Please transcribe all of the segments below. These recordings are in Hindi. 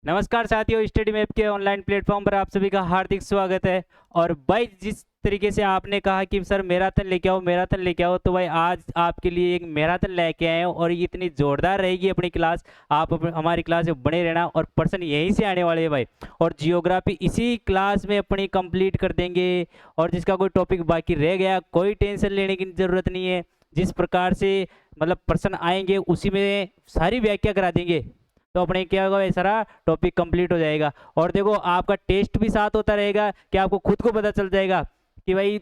नमस्कार साथियों, स्टडी मैप के ऑनलाइन प्लेटफॉर्म पर आप सभी का हार्दिक स्वागत है। और भाई जिस तरीके से आपने कहा कि सर मैराथन लेके आओ मैराथन लेके आओ, तो भाई आज आपके लिए एक मैराथन लेके आए हो और ये इतनी जोरदार रहेगी अपनी क्लास। आप हमारी क्लास में बने रहना और पर्सन यहीं से आने वाले हैं भाई। और जियोग्राफी इसी क्लास में अपनी कंप्लीट कर देंगे। और जिसका कोई टॉपिक बाकी रह गया कोई टेंशन लेने की ज़रूरत नहीं है। जिस प्रकार से मतलब पर्सन आएंगे उसी में सारी व्याख्या करा देंगे, तो अपने क्या होगा ये सारा टॉपिक कंप्लीट हो जाएगा। और देखो आपका टेस्ट भी साथ होता रहेगा कि आपको खुद को पता चल जाएगा कि भाई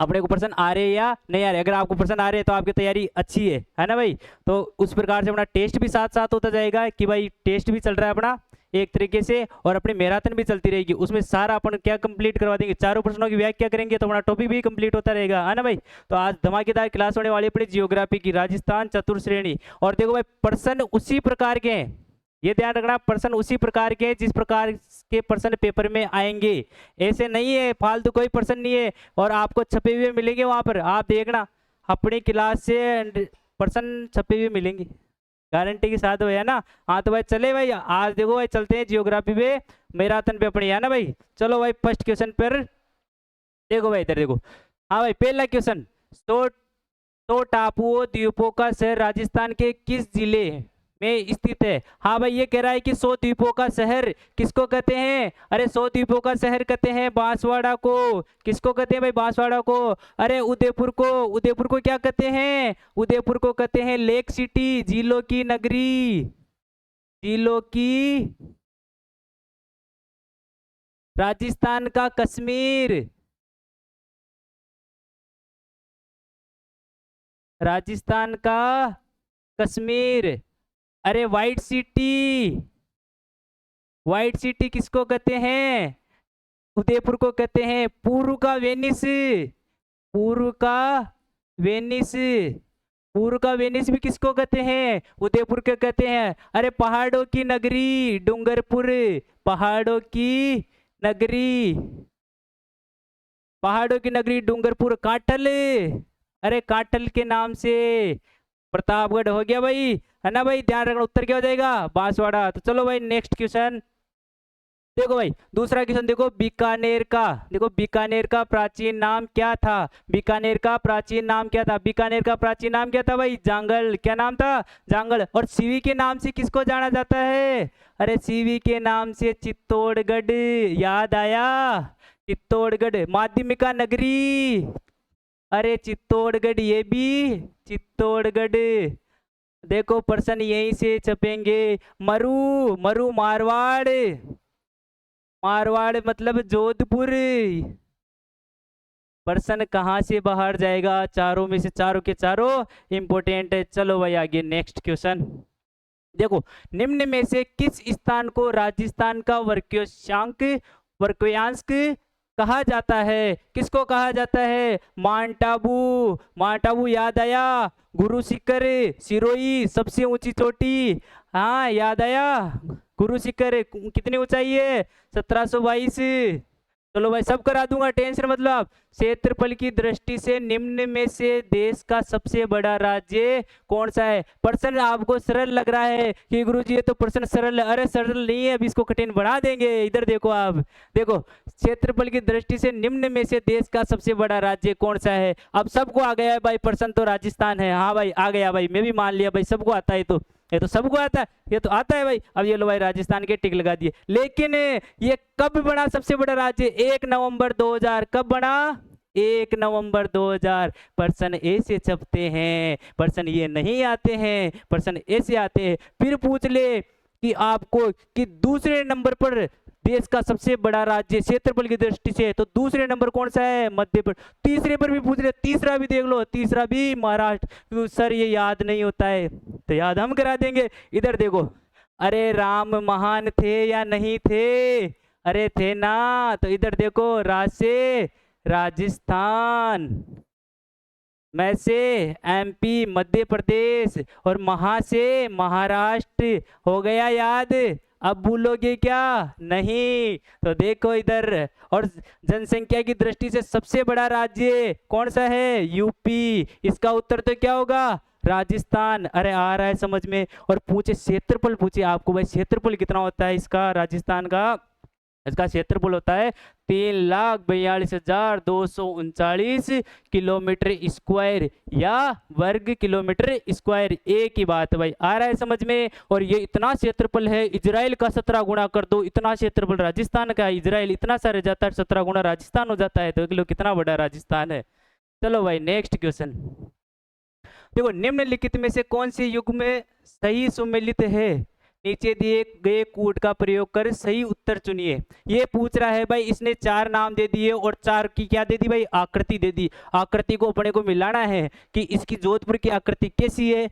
अपने को पर्सन आ रहे हैं या नहीं आ रहे। अगर आपको पर्सन आ रहे हैं तो आपकी तैयारी अच्छी है ना भाई। तो उस प्रकार से अपना टेस्ट भी साथ साथ होता जाएगा कि भाई टेस्ट भी चल रहा है अपना एक तरीके से, और अपनी मैराथन भी चलती रहेगी। उसमें सारा अपन क्या कंप्लीट करवा देंगे, चारों प्रश्नों की व्याख्या करेंगे तो अपना टॉपिक भी कंप्लीट होता रहेगा, है ना भाई। तो आज धमाकेदार क्लास होने वाली है अपनी जियोग्राफी की, राजस्थान चतुर्श्रेणी। और देखो भाई पर्सन उसी प्रकार के हैं, ये ध्यान रखना, पर्सन उसी प्रकार के जिस प्रकार के पर्सन पेपर में आएंगे। ऐसे नहीं है फालतू कोई पर्सन नहीं है, और आपको छपे हुए मिलेंगे वहां पर, आप देखना अपनी क्लास से पर्सन छपे हुए मिलेंगे गारंटी के साथ, है ना। हाँ तो भाई चले भाई, आज देखो भाई चलते हैं जियोग्राफी पे, मैराथन पे अपनी, है ना भाई। चलो भाई फर्स्ट क्वेश्चन पर देखो भाई, इधर देखो। हाँ भाई पहला क्वेश्चन, तो टापुओं द्वीपों का शहर राजस्थान के किस जिले में स्थित है। हाँ भाई ये कह रहा है कि 100 द्वीपों का शहर किसको कहते हैं। अरे 100 द्वीपों का शहर कहते हैं बांसवाड़ा को। किसको कहते हैं भाई, बांसवाड़ा को। अरे उदयपुर को क्या कहते हैं, उदयपुर को कहते हैं लेक सिटी, झीलों की नगरी, झीलों की, राजस्थान का कश्मीर, राजस्थान का कश्मीर। अरे व्हाइट सिटी, व्हाइट सिटी किसको कहते हैं, उदयपुर को कहते हैं। पूर्व का वेनिस, पूर्व का वेनिस, पूर्व का वेनिस भी किसको कहते हैं, उदयपुर के कहते हैं। अरे पहाड़ों की नगरी डूंगरपुर, पहाड़ों की नगरी, पहाड़ों की नगरी डूंगरपुर। काटल, अरे काटल के नाम से प्रतापगढ़ हो गया भाई, है ना भाई। ध्यान रखना उत्तर क्या हो जाएगा, बांसवाड़ा। तो चलो भाई नेक्स्ट क्वेश्चन देखो भाई, दूसरा क्वेश्चन देखो, बीकानेर का, देखो बीकानेर का प्राचीन नाम क्या था। बीकानेर का प्राचीन नाम क्या था, बीकानेर का प्राचीन नाम क्या था भाई, जांगल। क्या नाम था, जांगल। और सीवी के नाम से किसको जाना जाता है, अरे सीवी के नाम से चित्तौड़गढ़, याद आया, चित्तौड़गढ़। माध्यमिका नगरी, अरे चित्तौड़गढ़, ये भी चित्तौड़गढ़। देखो प्रश्न यहीं से छपेंगे। मरु, मरु मारवाड़, मारवाड़ मतलब जोधपुर। प्रश्न कहाँ से बाहर जाएगा, चारों में से चारों के चारों इंपोर्टेंट है। चलो भाई आगे नेक्स्ट क्वेश्चन देखो, निम्न में से किस स्थान को राजस्थान का वर्क्योशांक, वर्क्यांश कहा जाता है। किसको कहा जाता है, माउंट आबू, माउंट आबू याद आया। गुरु शिखर, सिरोही सबसे ऊंची चोटी, हाँ याद आया। गुरु शिखर कितनी ऊंचाई है, 1722। चलो भाई सब करा दूंगा, टेंशन मतलब। आप क्षेत्रफल की दृष्टि से निम्न में से देश का सबसे बड़ा राज्य कौन सा है। प्रश्न आपको सरल लग रहा है कि गुरुजी ये तो प्रश्न सरल है, अरे सरल नहीं है, अभी इसको कठिन बना देंगे। इधर देखो आप, देखो क्षेत्रफल की दृष्टि से निम्न में से देश का सबसे बड़ा राज्य कौन सा है। अब सबको आ गया है भाई, प्रश्न तो राजस्थान है। हाँ भाई आ गया भाई, मैं भी मान लिया भाई, सबको आता है। तो ये तो सबको आता है, ये तो आता है भाई। अब ये लो भाई राजस्थान के टिक लगा दिए। लेकिन ये कब बना सबसे बड़ा राज्य, 1 नवंबर 2000। कब बना, 1 नवंबर 2000। प्रश्न ऐसे छपते हैं, प्रश्न ये नहीं आते हैं, प्रश्न ऐसे आते हैं। फिर पूछ ले कि आपको कि दूसरे नंबर पर देश का सबसे बड़ा राज्य क्षेत्रफल की दृष्टि से, तो दूसरे नंबर कौन सा है, मध्य प्रदेश। तीसरे पर भी पूछ ले, तीसरा भी देख लो, तीसरा भी महाराष्ट्र। तो सर ये याद नहीं होता है, तो याद हम करा देंगे। इधर देखो, अरे राम महान थे या नहीं थे, अरे थे ना। तो इधर देखो, राज से राजस्थान, मैं से एमपी मध्य प्रदेश, और महा से महाराष्ट्र। हो गया याद, अब भूलोगे क्या, नहीं। तो देखो इधर, और जनसंख्या की दृष्टि से सबसे बड़ा राज्य कौन सा है, यूपी। इसका उत्तर तो क्या होगा, राजस्थान, अरे आ रहा है समझ में। और पूछे क्षेत्रफल, पूछे आपको भाई क्षेत्रफल कितना होता है इसका, राजस्थान का, इसका क्षेत्रफल होता है 3,42,239 किलोमीटर स्क्वायर या वर्ग किलोमीटर स्क्वायर। एक ही बात है भाई, आ रहा है समझ में। और ये इतना क्षेत्रफल है, इजराइल का 17 गुना कर दो, इतना क्षेत्रफल राजस्थान का है। इजराइल इतना सा रह जाता है, 17 गुना राजस्थान हो जाता है, तो देख लो कितना बड़ा राजस्थान है। चलो भाई नेक्स्ट क्वेश्चन देखो, निम्नलिखित में से कौन से युग में सही सुमेलित है, नीचे दिए गए कूट का प्रयोग कर सही उत्तर चुनिए। ये पूछ रहा है भाई, इसने 4 नाम दे दिए और 4 की क्या दे दी भाई, आकृति दे दी। आकृति को अपने को मिलाना है कि इसकी जोधपुर की आकृति कैसी है,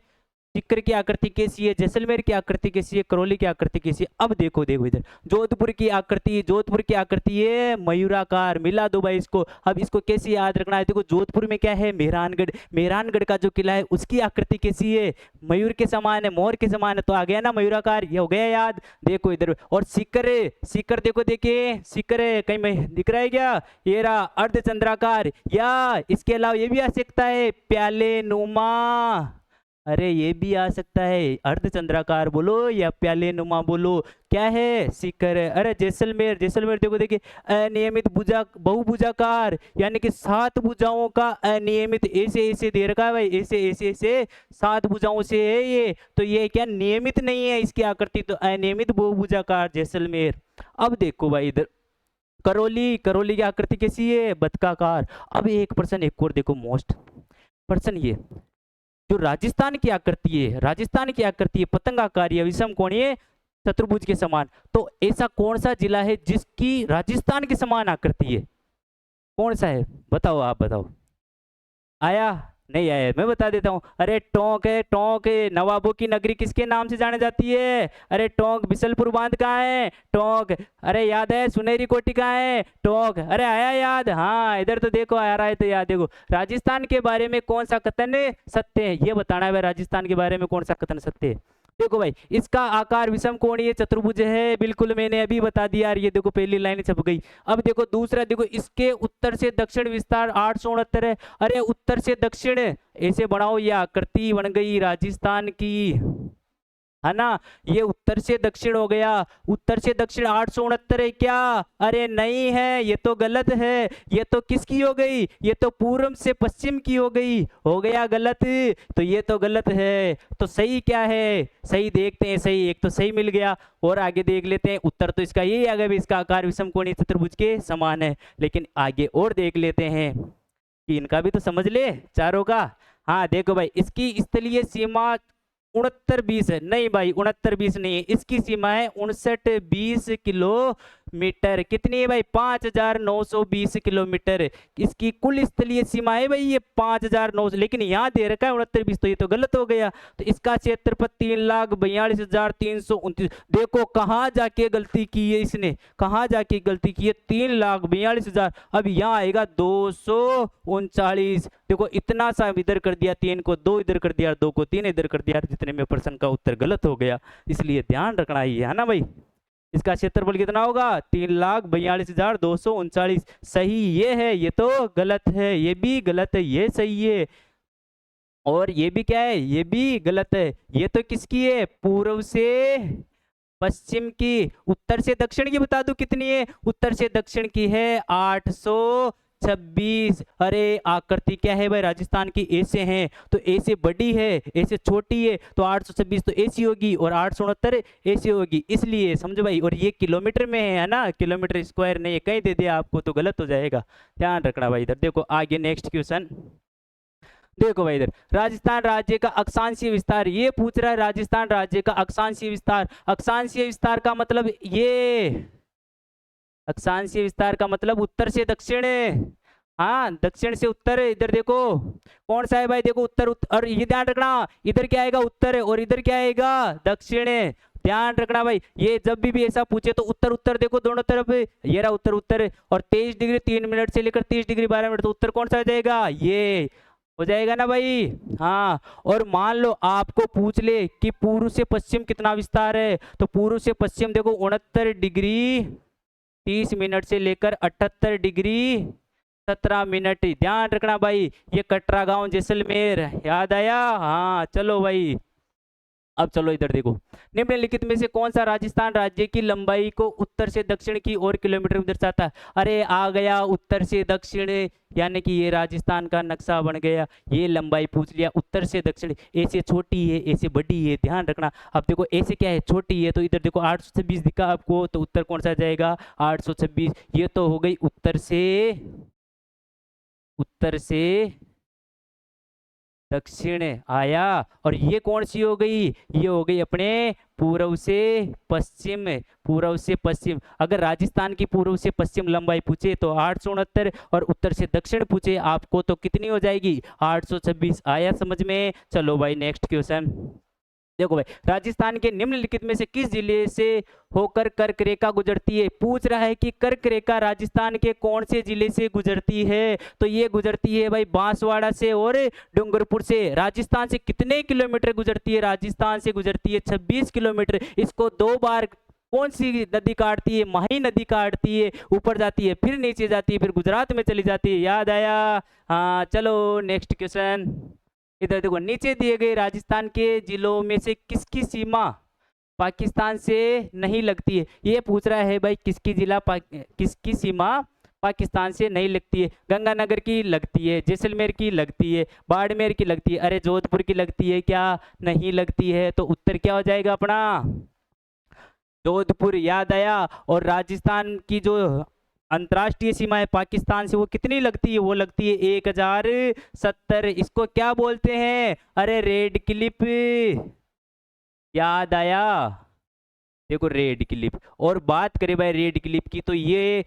सीकर की आकृति कैसी है, जैसलमेर की आकृति कैसी है, करौली की आकृति कैसी है। अब देखो देखो इधर जोधपुर की आकृति, जोधपुर की आकृति है मयूराकार, मिला दो भाई इसको। अब इसको कैसे याद रखना है, देखो जोधपुर में क्या है, मेहरानगढ़, मेहरानगढ़ का जो किला है उसकी आकृति कैसी है, मयूर के समान है, मोर के समान है, तो आ गया ना मयूराकार, ये हो गया याद। देखो इधर, और सीकर, सीकर देखो, देखिए सीकर कहीं में दिख रहा है क्या, ये रहा अर्धचंद्राकार, या इसके अलावा ये भी आ सकता है प्याले नुमा, अरे ये भी आ सकता है, अर्धचंद्राकार बोलो या प्याले नुमा बोलो, क्या है सीकर है। अरे जैसलमेर, जैसलमेर देखो, देखिए अनियमित भुजा, बहुभुजाकार, यानी कि 7 भुजाओं का अनियमित, ऐसे ऐसे दे रखा है भाई, ऐसे ऐसे ऐसे 7 भुजाओं से है ये, तो ये क्या नियमित नहीं है इसकी आकृति, तो अनियमित बहुभुजाकार जैसलमेर। अब देखो भाई इधर करौली, करौली की आकृति कैसी है, बतकाकार। अब एक प्रश्न एक और देखो, मोस्ट प्रश्न ये, जो राजस्थान की आकृति है, राजस्थान की आकृति है पतंगाकार या विषम कोणीय चतुर्भुज के समान, तो ऐसा कौन सा जिला है जिसकी राजस्थान के समान आकृति है, कौन सा है बताओ, आप बताओ। आया नहीं आया, मैं बता देता हूं। अरे टोंक है, टोंक है, नवाबों की नगरी किसके नाम से जानी जाती है, अरे टोंक। बिशलपुर बांध कहाँ है, टोंक। अरे याद है सुनहरी कोठी कहाँ है, टोंक। अरे आया याद, हाँ इधर तो देखो आ रहा है, तो याद देखो। राजस्थान के बारे में कौन सा कथन सत्य है, ये बताना है भाई, राजस्थान के बारे में कौन सा कथन सत्य है। देखो भाई, इसका आकार विषम कोणीय चतुर्भुज है, बिल्कुल मैंने अभी बता दिया यार, ये देखो पहली लाइन छप गई। अब देखो दूसरा, देखो इसके उत्तर से दक्षिण विस्तार 869 है। अरे उत्तर से दक्षिण ऐसे बढ़ाओ, ये आकृति बन गई राजस्थान की, है ना। ये उत्तर से दक्षिण हो गया, उत्तर से दक्षिण 869 है क्या, अरे नहीं है, ये तो गलत है। ये तो किसकी हो गई, ये तो पूर्व से पश्चिम की हो गई, हो गया गलत, तो ये तो गलत है। तो सही क्या है, सही देखते हैं, सही एक तो सही मिल गया। और आगे देख लेते हैं, उत्तर तो इसका यही आ गया, इसका आकार विषम कोणीय चतुर्भुज के समान है। लेकिन आगे और देख लेते हैं कि इनका भी तो समझ ले चारों का। हाँ देखो भाई, इसकी स्थलीय सीमा 6920 है, नहीं भाई 6920 नहीं है, इसकी सीमा है 5920 किलोमीटर। कितनी है भाई, 5920 किलोमीटर इसकी कुल स्थलीय सीमा है भाई, ये 5900, लेकिन यहाँ दे रखा है 6920, तो ये तो गलत हो गया। तो इसका क्षेत्रफल 3,42,329। देखो कहाँ जाके गलती की है इसने, कहाँ जाके गलती की है, 3,42,000। अब यहाँ आएगा 239। देखो इतना सा इधर कर दिया, 3 को 2 इधर कर दिया, 2 को 3 इधर कर दिया, जितने में प्रश्न का उत्तर गलत हो गया। इसलिए ध्यान रखना है ना भाई। इसका क्षेत्रफल कितना होगा, 3,42,239। सही ये है, ये तो गलत है, ये भी गलत है, ये सही है, और ये भी क्या है, ये भी गलत है। ये तो किसकी है, पूर्व से पश्चिम की। उत्तर से दक्षिण की बता दूं कितनी है, उत्तर से दक्षिण की है 826। अरे आकृति क्या है भाई, राजस्थान की ऐसे हैं, तो ऐसे बड़ी है, ऐसे छोटी है, तो 826 तो ऐसी होगी, और 869 ऐसी होगी, इसलिए समझो भाई। और ये किलोमीटर में है ना, किलोमीटर स्क्वायर नहीं है, कहीं दे दिया आपको तो गलत हो जाएगा, ध्यान रखना भाई। इधर देखो आगे नेक्स्ट क्वेश्चन देखो भाई, इधर राजस्थान राज्य का अक्षांशीय विस्तार, ये पूछ रहा है राजस्थान राज्य का अक्षांशीय विस्तार। अक्षांशीय विस्तार का मतलब ये, अक्षांशीय विस्तार का मतलब उत्तर से दक्षिण है, हाँ दक्षिण से उत्तर है। इधर देखो कौन सा है भाई, देखो उत्तर, और ये ध्यान रखना, इधर क्या आएगा उत्तर है, और इधर क्या आएगा दक्षिण है, ध्यान रखना भाई। ये जब भी ऐसा पूछे तो उत्तर उत्तर देखो दोनों तरफ, ये रहा उत्तर उत्तर है, और 23 डिग्री 3 मिनट से लेकर 30 डिग्री 12 मिनट, तो उत्तर कौन सा हो जाएगा, ये हो जाएगा ना भाई। हाँ, और मान लो आपको पूछ ले कि पूर्व से पश्चिम कितना विस्तार है, तो पूर्व से पश्चिम देखो 69 डिग्री 30 मिनट से लेकर 78 डिग्री 17 मिनट। ध्यान रखना भाई, ये कटरा गांव जैसलमेर, याद आया? हाँ चलो भाई, अब चलो इधर देखो। निम्नलिखित में से कौन सा राजस्थान राज्य की लंबाई को उत्तर से दक्षिण की ओर किलोमीटर में दर्शाता है? अरे आ गया उत्तर से दक्षिण, यानी कि ये राजस्थान का नक्शा बन गया। ये लंबाई पूछ लिया उत्तर से दक्षिण, ऐसे छोटी है ऐसे बड़ी है, ध्यान रखना। अब देखो ऐसे क्या है, छोटी है, तो इधर देखो 826 दिखा आपको, तो उत्तर कौन सा जाएगा? 826। ये तो हो गई उत्तर से दक्षिण आया। और ये कौन सी हो गई? ये हो गई अपने पूर्व से पश्चिम। पूर्व से पश्चिम, अगर राजस्थान की पूर्व से पश्चिम लंबाई पूछे तो 869, और उत्तर से दक्षिण पूछे आपको तो कितनी हो जाएगी? 826। आया समझ में? चलो भाई नेक्स्ट क्वेश्चन देखो भाई, राजस्थान के निम्नलिखित में से किस जिले से होकर कर्क रेखा गुजरती है? पूछ रहा है कि कर्क रेखा राजस्थान के कौन से जिले से गुजरती है? तो ये गुजरती है भाई बांसवाड़ा से और डूंगरपुर से। राजस्थान से कितने किलोमीटर गुजरती है? राजस्थान से गुजरती है 26 किलोमीटर। इसको 2 बार कौन सी नदी काटती है? माही नदी काटती है, ऊपर जाती है फिर नीचे जाती है फिर गुजरात में चली जाती है, याद आया? हाँ चलो नेक्स्ट क्वेश्चन इधर देखो। नीचे दिए गए राजस्थान के जिलों में से किसकी सीमा पाकिस्तान से नहीं लगती है? ये पूछ रहा है भाई किसकी सीमा पाकिस्तान से नहीं लगती है? गंगानगर की लगती है, जैसलमेर की लगती है, बाड़मेर की लगती है, अरे जोधपुर की लगती है क्या? नहीं लगती है। तो उत्तर क्या हो जाएगा अपना? जोधपुर, याद आया? और राजस्थान की जो अंतर्राष्ट्रीय सीमा है पाकिस्तान से, वो कितनी लगती है? वो लगती है 1070। इसको क्या बोलते हैं? अरे रेड क्लिप, याद आया? देखो रेड क्लिप। और बात करें भाई रेड क्लिप की, तो ये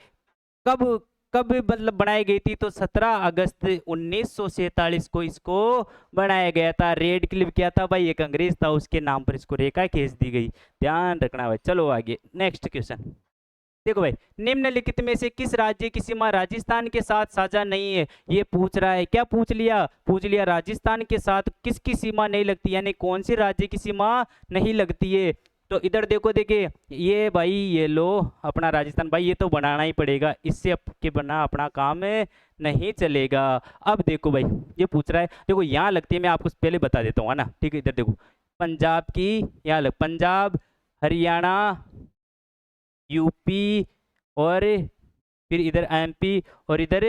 कब कब मतलब बनाई गई थी? तो 17 अगस्त 1947 को इसको बनाया गया था। रेड क्लिप क्या था भाई? एक अंग्रेज था, उसके नाम पर इसको रेखा खींच दी गई, ध्यान रखना भाई। चलो आगे नेक्स्ट क्वेश्चन देखो भाई, निम्नलिखित में से किस राज्य की सीमा राजस्थान के साथ साझा नहीं है? ये पूछ रहा है, क्या पूछ लिया? पूछ लिया राजस्थान के साथ किसकी सीमा नहीं लगती, यानी कौन सी राज्य की सीमा नहीं लगती है? तो इधर देखो, देखिए ये भाई, ये लो अपना राजस्थान भाई, ये तो बनाना ही पड़ेगा, इससे के बना अपना काम नहीं चलेगा। अब देखो भाई, ये पूछ रहा है, देखो यहाँ लगती है, मैं आपको पहले बता देता हूँ, है ना? ठीक है, इधर देखो पंजाब की, यहाँ लग पंजाब, हरियाणा, यूपी, और फिर इधर एमपी, और इधर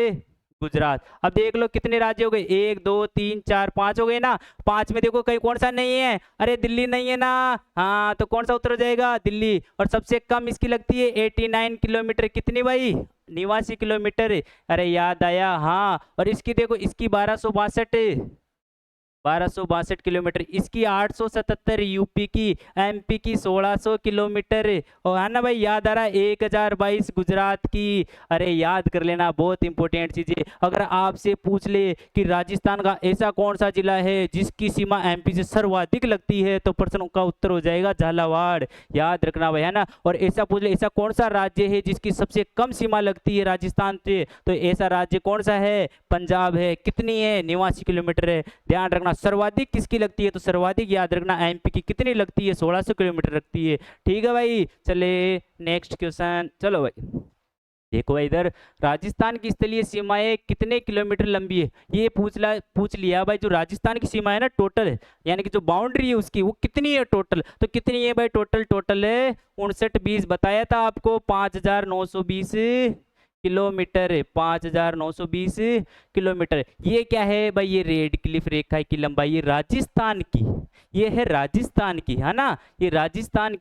गुजरात। अब देख लो कितने राज्य हो गए, 1 2 3 4 5 हो गए ना। 5 में देखो कहीं कौन सा नहीं है? अरे दिल्ली नहीं है ना। हाँ तो कौन सा उत्तर हो जाएगा? दिल्ली। और सबसे कम इसकी लगती है 89 किलोमीटर, कितनी भाई? 89 किलोमीटर। अरे याद आया? हाँ। और इसकी देखो, इसकी 1262 किलोमीटर, इसकी 877, यूपी की, एमपी की 1600 किलोमीटर, और है ना भाई? याद आ रहा है? 1022 गुजरात की। अरे याद कर लेना, बहुत इंपॉर्टेंट चीजें। अगर आपसे पूछ ले कि राजस्थान का ऐसा कौन सा जिला है जिसकी सीमा एमपी से सर्वाधिक लगती है, तो प्रश्न का उत्तर हो जाएगा झालावाड़, याद रखना भाई, है ना? और ऐसा पूछ ले ऐसा कौन सा राज्य है जिसकी सबसे कम सीमा लगती है राजस्थान से, तो ऐसा राज्य कौन सा है? पंजाब है। कितनी है? 89 किलोमीटर है, ध्यान रखना। सर्वाधिक किसकी लगती है? तो सर्वाधिक याद रखना एमपी की कितनी लगती है? 1600 किलोमीटर लगती है। ठीक है भाई, चले नेक्स्ट क्वेश्चन। चलो भाई देखो भाई, इधर राजस्थान की स्थलीय सीमाएं कितने किलोमीटर लंबी है? ये पूछ लिया भाई, जो राजस्थान की सीमा है ना टोटल है, यानी कि जो बाउंड्री है उसकी, वो कितनी है टोटल? तो कितनी है भाई टोटल है 5920, बताया था आपको, 5920 किलोमीटर, 5920 किलोमीटर। ये क्या है भाई? ये रेड क्लिफ रेखा की लंबाई, ये राजस्थान की, ये है राजस्थान की, है ना? ये राजस्थान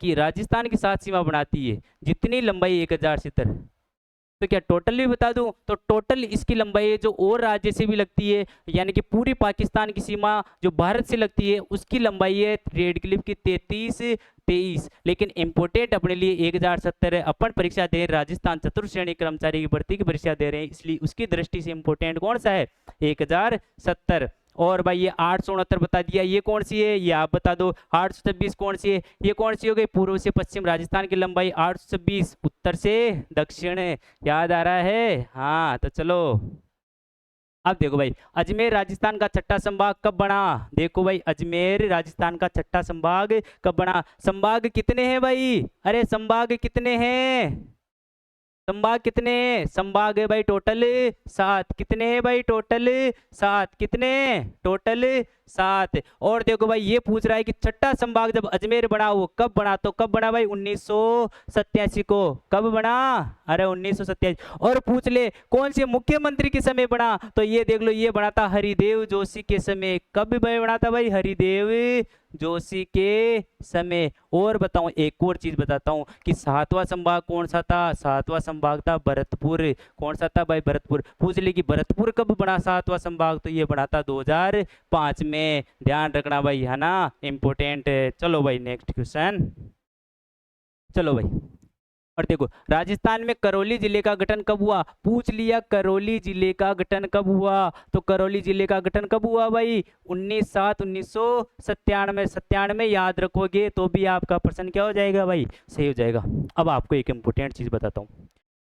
के साथ सीमा बनाती है, जितनी लंबाई 1070। तो क्या टोटल भी बता दूं? तो टोटल इसकी लंबाई है जो और राज्य से भी लगती है, यानी कि पूरी पाकिस्तान की सीमा जो भारत से लगती है उसकी लंबाई है रेड क्लिफ की 3323। लेकिन इंपोर्टेंट अपने लिए 1070 है। अपन परीक्षा दे रहे हैं राजस्थान चतुर्थ श्रेणी कर्मचारी की भर्ती की परीक्षा दे रहे हैं, इसलिए उसकी दृष्टि से इंपोर्टेंट कौन सा है? 1070। और भाई ये 869 बता दिया, ये कौन सी है? ये आप बता दो। 826 कौन सी है? ये कौन सी हो गई? पूर्व से पश्चिम राजस्थान की लंबाई 826, उत्तर से दक्षिण, याद आ रहा है? हाँ तो चलो अब देखो भाई, अजमेर राजस्थान का छठा संभाग कब बना? देखो भाई, अजमेर राजस्थान का छठा संभाग कब बना? संभाग कितने हैं भाई? अरे संभाग कितने हैं? संभाग कितने हैं? संभाग है भाई टोटल 7। कितने हैं भाई? टोटल 7। कितने? टोटल 7। और देखो भाई ये पूछ रहा है कि छठा संभाग जब अजमेर बना वो कब बना? तो कब बना भाई? 1987 को। कब बना? अरे 1987। और पूछ ले कौन से मुख्यमंत्री के समय बना? तो ये देख लो, ये बना था हरिदेव जोशी के समय। कब भाई बना था भाई? हरिदेव जोशी के समय। और बताऊं, एक और चीज बताता हूं कि सातवां संभाग कौन सा था? सातवां संभाग था भरतपुर। कौन सा था भाई? भरतपुर। पूछ ले कि भरतपुर कब बना सातवां संभाग? तो ये बना था 2005 में। ध्यान रखना भाई, है ना, इंपोर्टेंट है। चलो भाई नेक्स्ट क्वेश्चन। चलो भाई, और देखो राजस्थान में करौली जिले का गठन कब हुआ? पूछ लिया करौली जिले का गठन कब हुआ? तो करौली जिले का गठन कब हुआ भाई? 19/7/1997। 97 याद रखोगे तो भी आपका प्रश्न क्या हो जाएगा भाई? सही हो जाएगा। अब आपको एक इम्पोर्टेंट चीज बताता हूँ,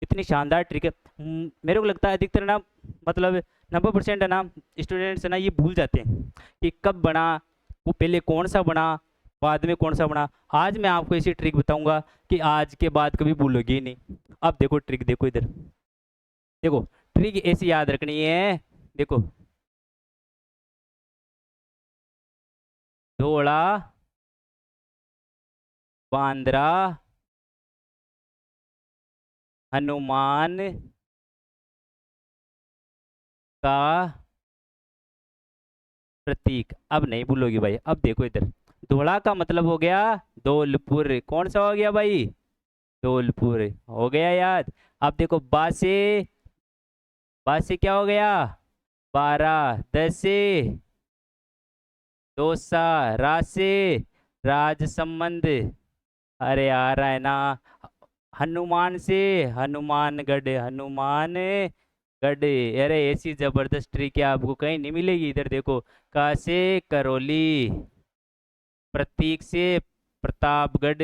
इतनी शानदार ट्रिक है। मेरे को लगता है अधिकतर ना, मतलब 90% है ना स्टूडेंट्स है ना, ये भूल जाते हैं कि कब बना, वो पहले कौन सा बना, बाद में कौन सा बना। आज मैं आपको ऐसी ट्रिक बताऊंगा कि आज के बाद कभी भूलोगे ही नहीं। अब देखो ट्रिक, देखो इधर देखो, ट्रिक ऐसी याद रखनी है। देखो, धोड़ा बांद्रा हनुमान का प्रतीक। अब नहीं भूलोगी भाई। अब देखो इधर, धोड़ा का मतलब हो गया धौलपुर। कौन सा हो गया भाई? धौलपुर। हो गया याद। अब देखो बासे, बासे क्या हो गया? 12। दसे, दोसा, रासे, राजसमंद। अरे आ रहा है ना। हनुमान से हनुमानगढ़, हनुमानगढ़। अरे ऐसी जबरदस्त ट्रिक है, आपको कहीं नहीं मिलेगी। इधर देखो, का से करौली, प्रतीक से प्रतापगढ़।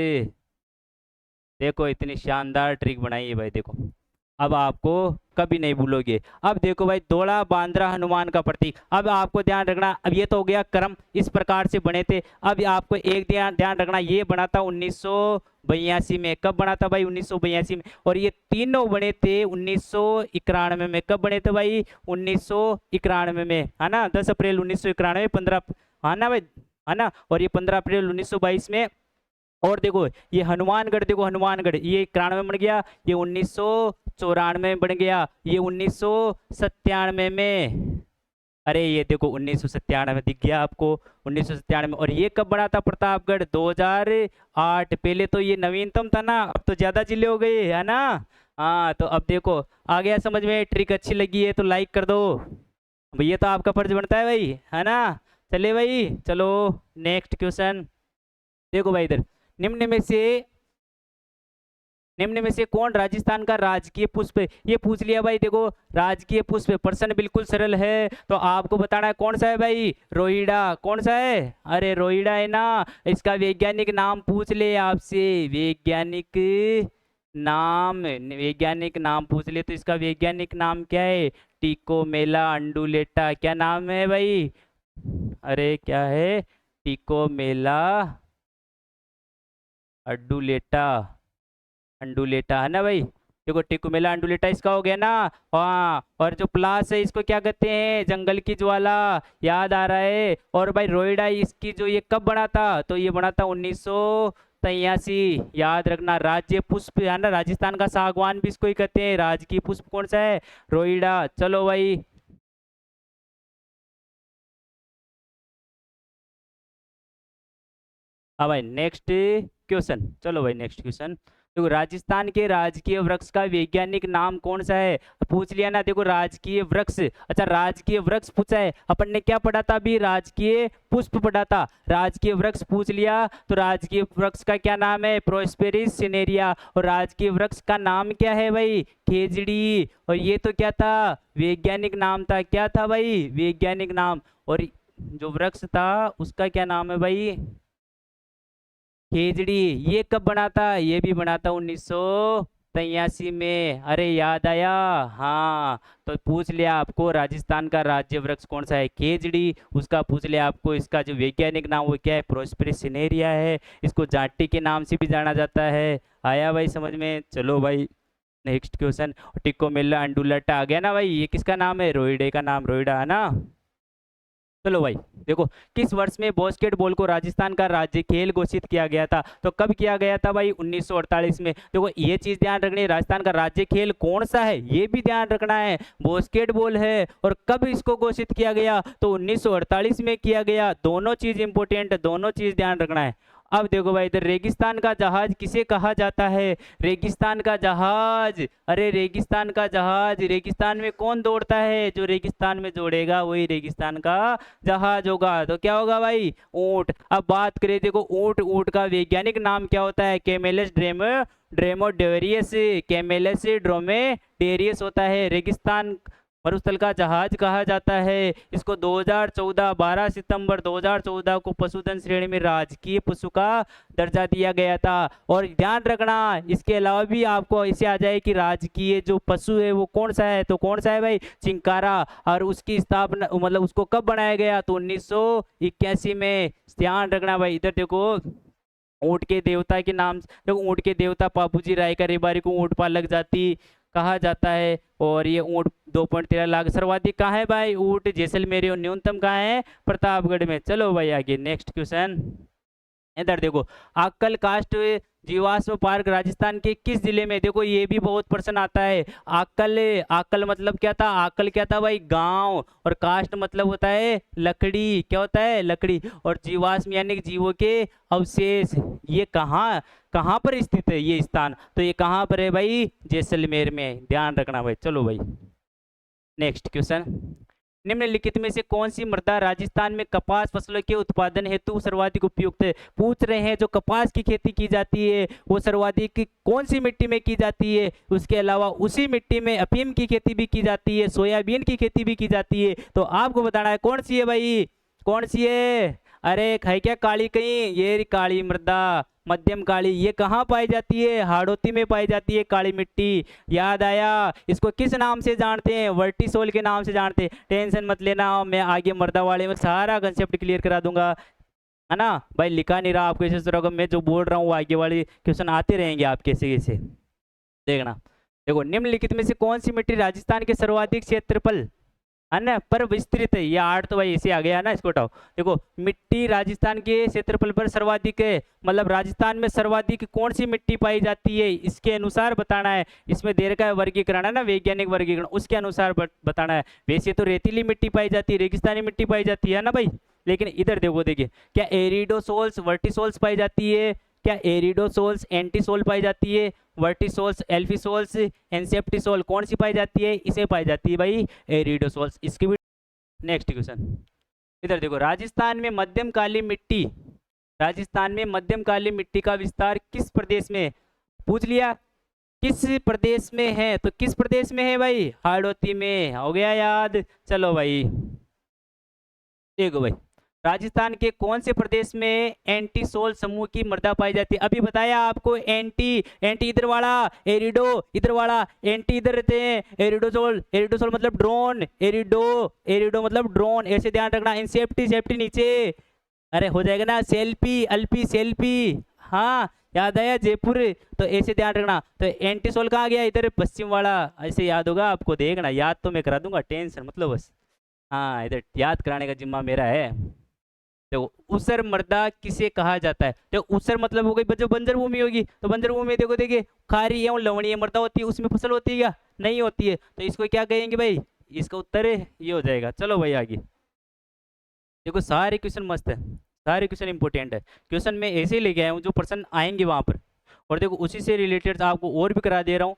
देखो इतनी शानदार ट्रिक बनाई है भाई, देखो अब आपको कभी नहीं भूलोगे। अब देखो भाई, दौड़ा बांद्रा हनुमान का प्रतीक। अब आपको ध्यान रखना, अब ये तो हो गया क्रम, इस प्रकार से बने थे। अब आपको एक ध्यान ध्यान रखना, ये बना था 1982 में। कब बना था भाई? 1982 में। और ये तीनों बने थे 1991 में। कब बने थे भाई? 1991 में, है ना। 10 अप्रैल 1991, 15, है ना भाई, है ना। और ये 15 अप्रैल 1922 में। और देखो ये हनुमानगढ़, देखो हनुमानगढ़, ये 91 में बन गया, ये 1994 में बन गया, ये 1997 में। अरे ये देखो 1997 दिख गया आपको, 1997 में। और ये कब बना था प्रतापगढ़? 2008। पहले तो ये नवीनतम था ना, अब तो ज्यादा जिले हो गए, है ना। हाँ तो अब देखो आ गया समझ में। ट्रिक अच्छी लगी है तो लाइक कर दो भैया, तो आपका फर्ज बनता है भाई, है ना। चलिए भाई, चलो नेक्स्ट क्वेश्चन। देखो भाई इधर, निम्न में से निम्न में से कौन राजस्थान का राजकीय पुष्प है? ये पूछ लिया भाई। देखो राजकीय पुष्प, प्रश्न बिल्कुल सरल है, तो आपको बताना है कौन सा है भाई? रोहिड़ा। कौन सा है? अरे रोहिड़ा है ना। इसका वैज्ञानिक नाम पूछ ले आपसे, वैज्ञानिक नाम, वैज्ञानिक नाम पूछ ले तो इसका वैज्ञानिक नाम क्या है? टिकोमेला अंडुलेटा। क्या नाम है भाई? अरे क्या है? टिकोमेला अंडुलेटा, अंडुलेटा, है ना भाई। देखो टिकुमेला अंडुलेटा इसका हो गया ना। हाँ, और जो प्लास है इसको क्या कहते हैं? जंगल की ज्वाला। याद आ रहा है। और भाई रोइडा, इसकी जो ये कब बना था? तो ये बना था 1983। याद रखना, राज्य पुष्प है ना, राजस्थान का सागवान भी इसको ही कहते हैं। राजकीय पुष्प कौन सा है? रोइडा। चलो भाई, हाँ भाई नेक्स्ट क्वेश्चन। चलो भाई नेक्स्ट क्वेश्चन। देखो राजस्थान के राजकीय वृक्ष का वैज्ञानिक नाम कौन सा है? पूछ लिया ना। देखो राजकीय वृक्ष, अच्छा राजकीय वृक्ष पूछा है। अपन ने क्या पढ़ा था अभी? राजकीय पुष्प पढ़ा था। राजकीय वृक्ष पूछ लिया तो राजकीय वृक्ष का क्या नाम है? प्रोस्पेरिस सिनेरिया। और राजकीय वृक्ष का नाम क्या है भाई? खेजड़ी। और ये तो क्या था? वैज्ञानिक नाम था। क्या था भाई? वैज्ञानिक नाम। और जो वृक्ष था उसका क्या नाम है भाई? खेजड़ी। ये कब बना था? ये भी बना था 1983 में। अरे याद आया। हाँ तो पूछ लिया आपको राजस्थान का राज्य वृक्ष कौन सा है? खेजड़ी। उसका पूछ लिया आपको इसका जो वैज्ञानिक नाम वो क्या है? प्रोस्पेरिस सिनेरिया है। इसको जाटी के नाम से भी जाना जाता है। आया भाई समझ में? चलो भाई नेक्स्ट क्वेश्चन, टिकोमेला अंडुलटा आ गया ना भाई, ये किसका नाम है? रोइडे का नाम, रोइडा है ना। चलो भाई देखो, किस वर्ष में बास्केटबॉल को राजस्थान का राज्य खेल घोषित किया गया था? तो कब किया गया था भाई? 1948 में। देखो ये चीज ध्यान रखनी है, राजस्थान का राज्य खेल कौन सा है ये भी ध्यान रखना है, बास्केटबॉल है। और कब इसको घोषित किया गया? तो 1948 में किया गया। दोनों चीज इंपोर्टेंट है, दोनों चीज ध्यान रखना है। अब देखो भाई इधर, रेगिस्तान का जहाज किसे कहा जाता है? रेगिस्तान का जहाज, अरे रेगिस्तान का जहाज, रेगिस्तान में कौन दौड़ता है? जो रेगिस्तान में दौड़ेगा वही रेगिस्तान का जहाज होगा। तो क्या होगा भाई? ऊंट। अब बात करें, देखो ऊंट, ऊंट का वैज्ञानिक नाम क्या होता है? कैमेलस ड्रोमेडोरियस, कैमेलस ड्रोमेडोरियस होता है। रेगिस्तान मरुस्थल का जहाज कहा जाता है। इसको 2014 12 सितंबर 2014 को पशुधन श्रेणी में राजकीय पशु का दर्जा दिया गया था। और ध्यान रखना, इसके अलावा भी आपको इसे आ जाए कि राजकीय जो पशु है वो कौन सा है? तो कौन सा है भाई? चिंकारा। और उसकी स्थापना मतलब उसको कब बनाया गया? तो 1981 में। ध्यान रखना भाई। इधर देखो, ऊंट के देवता के नाम, देखो ऊंट के देवता बापूजी राय का रेबारी को ऊंट पालक जाति कहा जाता है। और ये ऊंट 2.13 लाख सर्वाधिक कहाँ है भाई? ऊंट जैसलमेर। और न्यूनतम कहाँ है? प्रतापगढ़ में। चलो भाई आगे नेक्स्ट क्वेश्चन। इधर देखो, आक्कल कास्ट जीवाश्म पार्क राजस्थान के किस जिले में? देखो ये भी बहुत प्रश्न आता है। आक्कल, आक्कल मतलब क्या था? आक्कल क्या था भाई? गांव। और कास्ट मतलब होता है लकड़ी। क्या होता है? लकड़ी। और जीवाश्म यानी कि जीवों के अवशेष। ये कहाँ कहाँ पर स्थित है ये स्थान? तो ये कहाँ पर है भाई? जैसलमेर में। ध्यान रखना भाई। चलो भाई नेक्स्ट क्वेश्चन, निम्नलिखित में से कौन सी मृदा राजस्थान में कपास फसलों के उत्पादन हेतु सर्वाधिक उपयुक्त है? पूछ रहे हैं जो कपास की खेती की जाती है वो सर्वाधिक कौन सी मिट्टी में की जाती है? उसके अलावा उसी मिट्टी में अफीम की खेती भी की जाती है, सोयाबीन की खेती भी की जाती है। तो आपको बताना है कौन सी है भाई? कौन सी है? अरे है क्या काली कहीं? ये काली मृदा, मध्यम काली। ये कहाँ पाई जाती है? हाड़ौती में पाई जाती है काली मिट्टी। याद आया? इसको किस नाम से जानते हैं? वर्टिसोल के नाम से जानते हैं। टेंशन मत लेना, मैं आगे मर्दा वाले में सारा कंसेप्ट क्लियर करा दूंगा, है ना भाई। लिखा नहीं रहा आपको ऐसे तरह, मैं जो बोल रहा हूँ आगे वाले क्वेश्चन आते रहेंगे आपके कैसे कैसे देखना। देखो, निम्नलिखित में से कौन सी मिट्टी राजस्थान के सर्वाधिक क्षेत्रफल है ना पर विस्तृत है? ये आठ तो भाई इसे आ गया ना, इसको हटाओ। देखो, मिट्टी राजस्थान के क्षेत्रफल पर सर्वाधिक है, मतलब राजस्थान में सर्वाधिक कौन सी मिट्टी पाई जाती है इसके अनुसार बताना है। इसमें देर का वर्गीकरण है ना, वैज्ञानिक वर्गीकरण, उसके अनुसार बताना है। वैसे तो रेतीली मिट्टी पाई जाती है, रेगिस्तानी मिट्टी पाई जाती है ना भाई। लेकिन इधर देखो, देखिए क्या एरिडोसोल्स वर्टिसोल्स पाई जाती है? क्या एरिडोसोल्स एंटीसोल पाई जाती है? वर्टिसोल्स एल्फिसोल्स एनसेप्टिसोल कौन सी पाई जाती है? इसे पाई जाती है भाई एरिडोसोल्स। इसकी भी नेक्स्ट क्वेश्चन। इधर देखो, राजस्थान में मध्यम काली मिट्टी, राजस्थान में मध्यम काली मिट्टी का विस्तार किस प्रदेश में? पूछ लिया किस प्रदेश में है, तो किस प्रदेश में है भाई? हाड़ौती में। हो गया याद? चलो भाई देखो भाई, राजस्थान के कौन से प्रदेश में एंटीसोल समूह की मृदा पाई जाती है? अभी बताया आपको, एंटी, एंटी इधर वाला, एरिडो इधर वाला, एंटी इधर रहते हैं, एरिडोसोल, एरिडोसोल मतलब ड्रोन, एरिडो, एरिडो मतलब ड्रोन, ऐसे ध्यान रखना। इन सेफ्टी, सेफ्टी नीचे, अरे हो जाएगा ना, सेल्फी अल्पी सेल्फी, हाँ याद आया जयपुर। तो ऐसे ध्यान रखना। तो एंटीसोल कहाँ गया? इधर पश्चिम वाला, ऐसे याद होगा आपको, देखना याद तो मैं करा दूंगा, टेंशन मतलब बस। हाँ इधर याद कराने का जिम्मा मेरा है। देखो, ऊसर मृदा किसे कहा जाता है? देखो ऊसर मतलब हो गई जो बंजर भूमि होगी, तो बंजर भूमि में देखो, देखिए खारी एवं लवणीय मृदा होती है, उसमें फसल होती है क्या? नहीं होती है। तो इसको क्या कहेंगे भाई? इसका उत्तर है ये हो जाएगा। चलो भाई आगे देखो, सारे क्वेश्चन मस्त है, सारे क्वेश्चन इंपॉर्टेंट है। क्वेश्चन मैं ऐसे ही लेके आया हूँ जो प्रश्न आएंगे वहां पर, और देखो उसी से रिलेटेड आपको और भी करा दे रहा हूँ।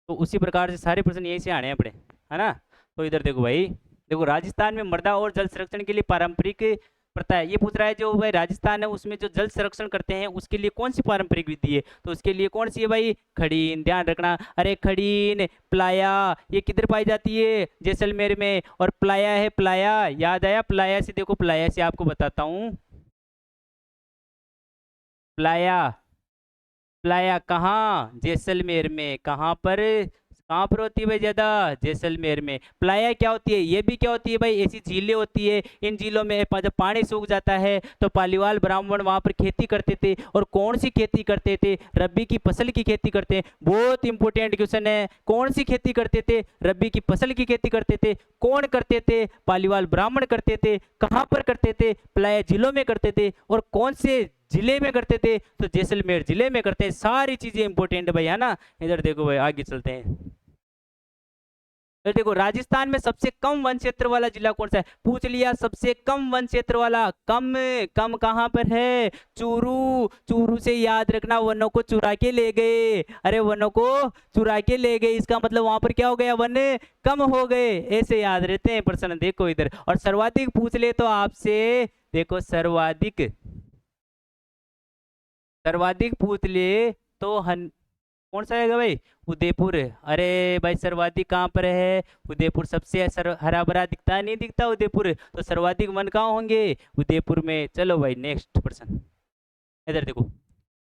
तो उसी प्रकार से सारे प्रश्न यहीं से आने हैं अपने, है ना। तो इधर देखो भाई, देखो राजस्थान में मृदा और जल संरक्षण के लिए पारंपरिक प्रथा है। ये पूछ रहा है जो भाई राजस्थान है उसमें जो जल संरक्षण करते हैं उसके लिए कौन सी पारंपरिक विधि है? तो उसके लिए कौन सी है भाई? खड़ीन। ध्यान रखना। अरे खड़ीन, प्लाया, ये किधर पाई जाती है? जैसलमेर में। और प्लाया है, प्लाया याद आया? प्लाया से देखो, प्लाया से आपको बताता हूँ, प्लाया, प्लाया कहाँ? जैसलमेर में। कहाँ पर? कहाँ पर होती है भाई ज्यादा? जैसलमेर में। प्लाया क्या होती है? ये भी क्या होती है भाई? ऐसी झीलें होती है। इन झीलों में जब पानी सूख जाता है तो पालीवाल ब्राह्मण वहां पर खेती करते थे। और कौन सी खेती करते थे? रबी की फसल की खेती करते हैं। बहुत इंपॉर्टेंट क्वेश्चन है। कौन सी खेती करते थे? रबी की फसल की खेती करते थे। कौन करते थे? पालीवाल ब्राह्मण करते थे। कहाँ पर करते थे? प्लाया जिलों में करते थे। और कौन से जिले में करते थे? तो जैसलमेर जिले में करते हैं। सारी चीजें इंपॉर्टेंट है भाई, है ना। इधर देखो भाई, आगे चलते हैं। तो देखो, राजस्थान में सबसे कम वन क्षेत्र वाला जिला कौन सा है? पूछ लिया, सबसे कम वन क्षेत्र वाला। कम कम कहाँ पर है? चूरू। चूरू से याद रखना, वनों को चुरा के ले गए। अरे वनों को चुरा के ले गए, इसका मतलब वहां पर क्या हो गया? वन कम हो गए। ऐसे याद रहते हैं प्रश्न। देखो इधर, और सर्वाधिक पूछ ले तो आपसे, देखो सर्वाधिक, सर्वाधिक पूछ ले तो कौन सा आएगा भाई? उदयपुर। अरे भाई, सर्वाधिक कहाँ पर है? उदयपुर। सबसे हरा भरा दिखता नहीं दिखता उदयपुर? तो सर्वाधिक वन कहाँ होंगे? उदयपुर में। चलो भाई, नेक्स्ट प्रश्न। इधर देखो,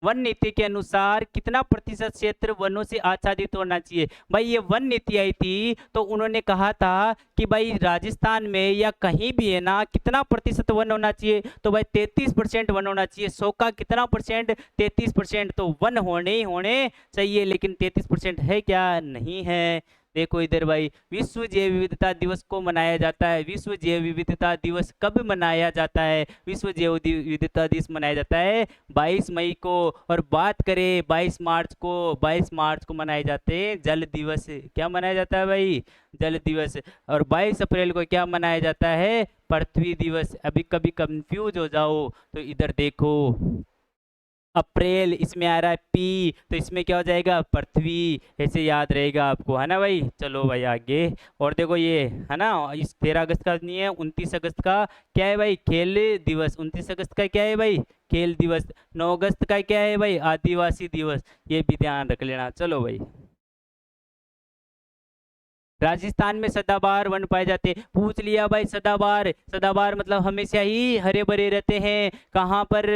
वन नीति के अनुसार कितना प्रतिशत क्षेत्र वनों से आच्छादित होना चाहिए? भाई ये वन नीति आई थी तो उन्होंने कहा था कि भाई राजस्थान में या कहीं भी है ना, कितना प्रतिशत वन होना चाहिए? तो भाई 33% वन होना चाहिए। 100 का कितना परसेंट? 33%। तो वन होने ही होने चाहिए, लेकिन 33% है क्या? नहीं है। देखो इधर भाई, विश्व जैव विविधता दिवस को मनाया जाता है। विश्व जैव विविधता दिवस कब मनाया जाता है? विश्व जैव विविधता दिवस मनाया जाता है 22 मई को। और बात करें 22 मार्च को, 22 मार्च को मनाए जाते हैं जल दिवस। क्या मनाया जाता है भाई? जल दिवस। और 22 अप्रैल को क्या मनाया जाता है? पृथ्वी दिवस। अभी कभी कंफ्यूज हो जाओ तो इधर देखो, अप्रैल इसमें आ रहा है पी, तो इसमें क्या हो जाएगा? पृथ्वी। ऐसे याद रहेगा आपको, है ना भाई। चलो भाई आगे। और देखो ये, है ना, इस 13 अगस्त का नहीं है, 29 अगस्त का क्या है भाई? खेल दिवस। 29 अगस्त का क्या है भाई? खेल दिवस। 9 अगस्त का क्या है भाई? आदिवासी दिवस। ये भी ध्यान रख लेना। चलो भाई, राजस्थान में सदाबहार वन पाए जाते हैं। पूछ लिया भाई, सदाबहार। सदाबहार मतलब हमेशा ही हरे भरे रहते हैं। कहाँ पर?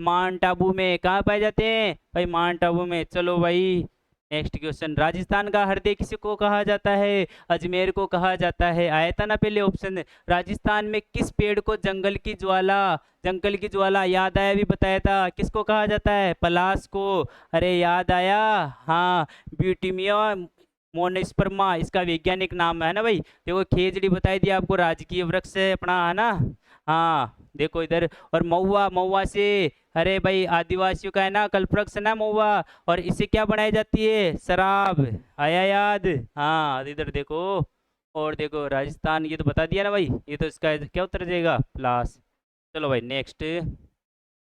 माउंट आबू में। कहाँ पाए जाते हैं भाई? माउंट आबू में। चलो भाई, नेक्स्ट क्वेश्चन। राजस्थान का हृदय किसी को कहा जाता है? अजमेर को कहा जाता है। आया था ना पहले ऑप्शन। राजस्थान में किस पेड़ को जंगल की ज्वाला, जंगल की ज्वाला याद आया, भी बताया था, किसको कहा जाता है? पलाश को। अरे याद आया, हाँ, ब्यूटीमिया मोनोस्पर्मा इसका वैज्ञानिक नाम है ना भाई। देखो खेजड़ी बताई दी आपको, राजकीय वृक्ष है अपना, है ना। हाँ देखो इधर, और महुआ, महुआ से, अरे भाई आदिवासियों का है ना कल्पवृक्ष है ना महुआ। और इससे क्या बनाई जाती है? शराब। आया याद? हाँ इधर देखो। और देखो राजस्थान, ये तो बता दिया ना भाई, ये तो इसका क्या उत्तर जाएगा? प्लास। चलो भाई, नेक्स्ट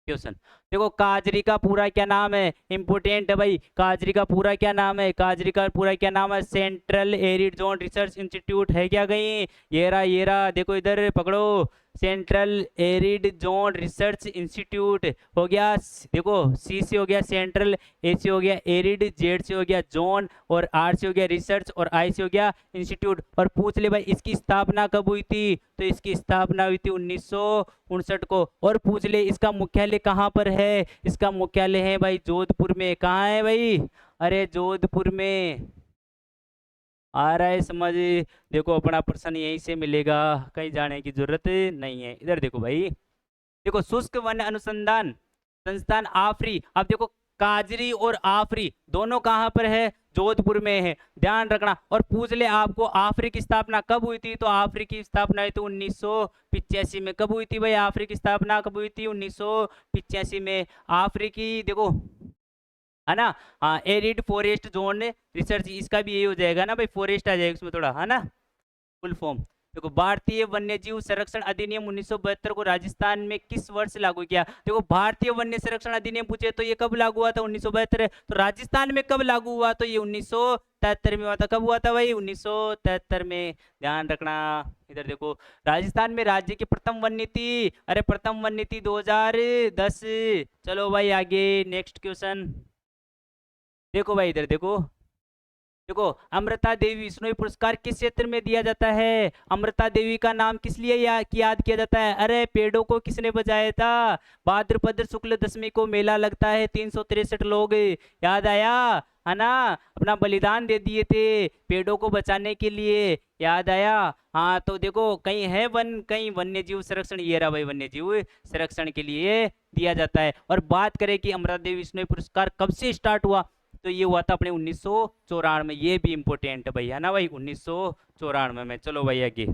क्वेश्चन। देखो काजरी का पूरा क्या नाम है? इंपोर्टेंट है भाई। काजरी का पूरा क्या नाम है? काजरी का पूरा क्या नाम है? Central arid zone research institute है क्या कहीं? ये रहा देखो इधर पकड़ो, central arid zone research institute हो गया। देखो सी से हो गया सेंट्रल, ए से हो गया एरिड, जेड से हो गया जोन, और आर से हो गया रिसर्च, और आई से हो गया इंस्टीट्यूट। और पूछ ले भाई इसकी स्थापना कब हुई थी? तो इसकी स्थापना हुई थी 1959 को। और पूछ ले इसका मुख्यालय कहाँ पर है? इसका मुख्यालय है भाई जोधपुर में। कहाँ है भाई? अरे जोधपुर में। आ रहा है समझ? देखो अपना प्रश्न यहीं से मिलेगा, कहीं जाने की जरूरत नहीं है। इधर देखो भाई, देखो शुष्क वन अनुसंधान संस्थान आफरी। अब देखो काजरी और आफरी दोनों कहाँ पर है? जोधपुर में है, ध्यान रखना। और पूछ ले आपको आफरी की स्थापना कब हुई थी? तो आफरी की स्थापना हुई थी 1985 में। कब हुई थी भाई? आफरी की स्थापना कब हुई थी? 1985 में। आफरी की देखो, है ना। हाँ, एरिड फॉरेस्ट जोन रिसर्च, इसका भी यही हो जाएगा ना भाई, फॉरेस्ट आ जाएगा उसमें थोड़ा, है ना, फुल फॉर्म। देखो भारतीय वन्यजीव संरक्षण अधिनियम 1972 को राजस्थान में किस वर्ष लागू किया? देखो भारतीय वन्य संरक्षण अधिनियम पूछे तो ये कब लागू हुआ था? 1972। तो राजस्थान में कब लागू हुआ? तो ये 1973 में हुआ था। कब हुआ था भाई? 1973 में। ध्यान रखना। इधर देखो, राजस्थान में राज्य की प्रथम वन नीति, अरे प्रथम वन नीति 2010। चलो भाई आगे, नेक्स्ट क्वेश्चन। देखो भाई इधर देखो, देखो, अमृता देवी बिश्नोई पुरस्कार किस क्षेत्र में दिया जाता है? अमृता देवी का नाम किस लिए याद किया जाता है? अरे पेड़ों को किसने बचाया था? भाद्रपद शुक्ल दशमी को मेला लगता है, 363 लोग, याद आया है ना, अपना बलिदान दे दिए थे पेड़ों को बचाने के लिए, याद आया। हाँ तो देखो, कहीं है कहीं वन्य जीव संरक्षण, ये रहा भाई, वन्य जीव संरक्षण के लिए दिया जाता है। और बात करें कि अमृता देवी बिश्नोई पुरस्कार कब से स्टार्ट हुआ, तो ये हुआ था अपने 1994 में। ये भी इंपोर्टेंट है भाई, है ना भाई, 1994 में। चलो भाई आगे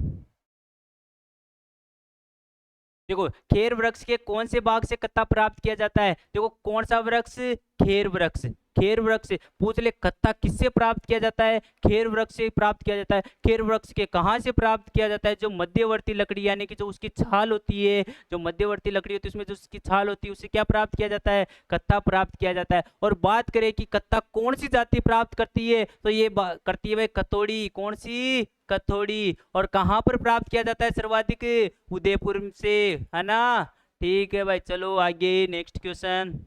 देखो, खेर वृक्ष के कौन से भाग से कत्ता प्राप्त किया जाता है? देखो कौन सा वृक्ष? खेर वृक्ष। खेर वृक्ष पूछ ले, कत्ता किससे प्राप्त किया जाता है? खेर वृक्ष से प्राप्त किया जाता है। खेर वृक्ष के कहाँ से प्राप्त किया जाता है? जो मध्यवर्ती लकड़ी यानी कि जो उसकी छाल होती है, जो मध्यवर्ती लकड़ी होती है उसमें जो उसकी छाल होती है, उससे क्या प्राप्त किया जाता है? कत्ता प्राप्त किया जाता है। और बात करें कि कत्ता कौन सी जाति प्राप्त करती है, तो ये करती है भाई कतोड़ी। कौन सी? कथोड़ी। और कहाँ पर प्राप्त किया जाता है सर्वाधिक? उदयपुर से, है ना। ठीक है भाई, चलो आगे नेक्स्ट क्वेश्चन।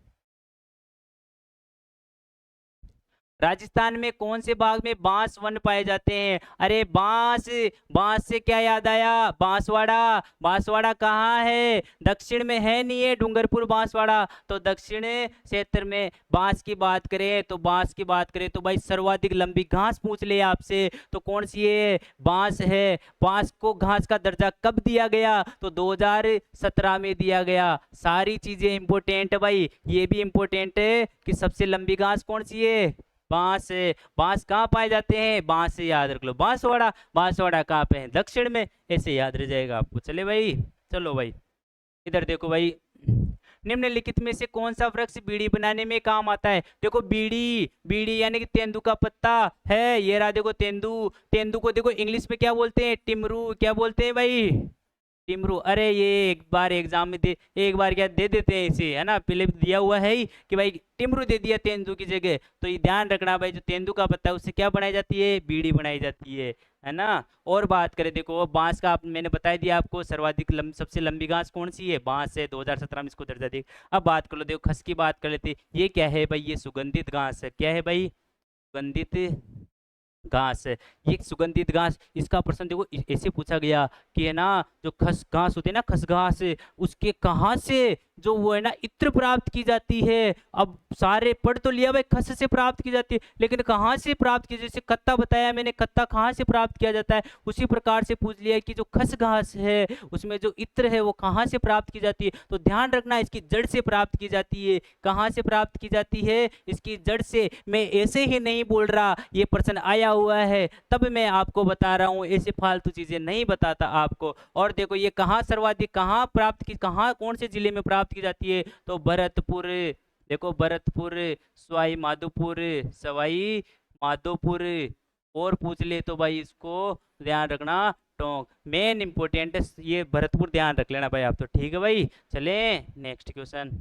राजस्थान में कौन से भाग में बांस वन पाए जाते हैं? अरे बांस, बांस से क्या याद आया? बांसवाड़ा। बांसवाड़ा कहाँ है? दक्षिण में है, नहीं है डूंगरपुर बांसवाड़ा, तो दक्षिण क्षेत्र में। बांस की बात करें तो, बांस की बात करें तो भाई सर्वाधिक लंबी घास पूछ ले आपसे तो कौन सी है? बांस है। बांस को घास का दर्जा कब दिया गया? तो 2017 में दिया गया। सारी चीजें इंपोर्टेंट है भाई, ये भी इंपोर्टेंट है कि सबसे लंबी घास कौन सी है? बांस है। बांस कहाँ पाए जाते हैं? बांस से याद रख लो, बांसवाड़ा। बांसवाड़ा कहाँ पे है? दक्षिण में। ऐसे याद रह जाएगा आपको। चले भाई, चलो भाई इधर देखो भाई, निम्नलिखित में से कौन सा वृक्ष बीड़ी बनाने में काम आता है? देखो बीड़ी, बीड़ी यानी कि तेंदू का पत्ता है, ये रहा देखो तेंदू। तेंदू को देखो इंग्लिश में क्या बोलते हैं? टिमरू। क्या बोलते हैं भाई? टिमरू। अरे ये एक बार एग्जाम में दे, एक बार क्या दे देते हैं इसे, है ना, पहले भी दिया हुआ है ही कि भाई टिमरू दे दिया तेंदू की जगह। तो ये ध्यान रखना भाई, जो तेंदू का पत्ता है उससे क्या बनाई जाती है? बीड़ी बनाई जाती है ना। और बात करें, देखो बांस का मैंने बता दिया आपको, सर्वाधिक सबसे लंबी घास कौन सी है? बांस है। 2017 में इसको दर्जा दे। अब बात कर लो, देखो खस की बात कर लेते। ये क्या है भाई? ये सुगंधित घास है। क्या है भाई? सुगंधित घास है। ये सुगंधित घास, इसका प्रश्न देखो ऐसे पूछा गया कि है ना, जो खस घास होती है ना, खस घास, उसके कहाँ से जो वो है ना इत्र प्राप्त की जाती है? अब सारे पढ़ तो लिया भाई, खस से प्राप्त की जाती है, लेकिन कहाँ से प्राप्त की? जैसे कत्ता बताया मैंने, कत्ता कहाँ से प्राप्त किया जाता है, उसी प्रकार से पूछ लिया कि जो खस घास है उसमें जो इत्र है वो कहाँ से प्राप्त की जाती है? तो ध्यान रखना, इसकी जड़ से प्राप्त की जाती है। कहाँ से प्राप्त की जाती है? इसकी जड़ से। मैं ऐसे ही नहीं बोल रहा, ये प्रश्न आया हुआ है तब मैं आपको बता रहा हूँ, ऐसे फालतू चीजें नहीं बताता आपको। और देखो ये कहाँ सर्वाधिक, कहाँ प्राप्त की, कहाँ कौन से जिले में प्राप्त की जाती है? तो भरतपुर। देखो भरतपुर, सवाई माधोपुर, सवाई माधोपुर। और पूछ ले तो भाई इसको ध्यान रखना, टोंक। मेन इंपोर्टेंट है ये भरतपुर, ध्यान रख लेना भाई आप तो। ठीक है भाई, चले नेक्स्ट क्वेश्चन।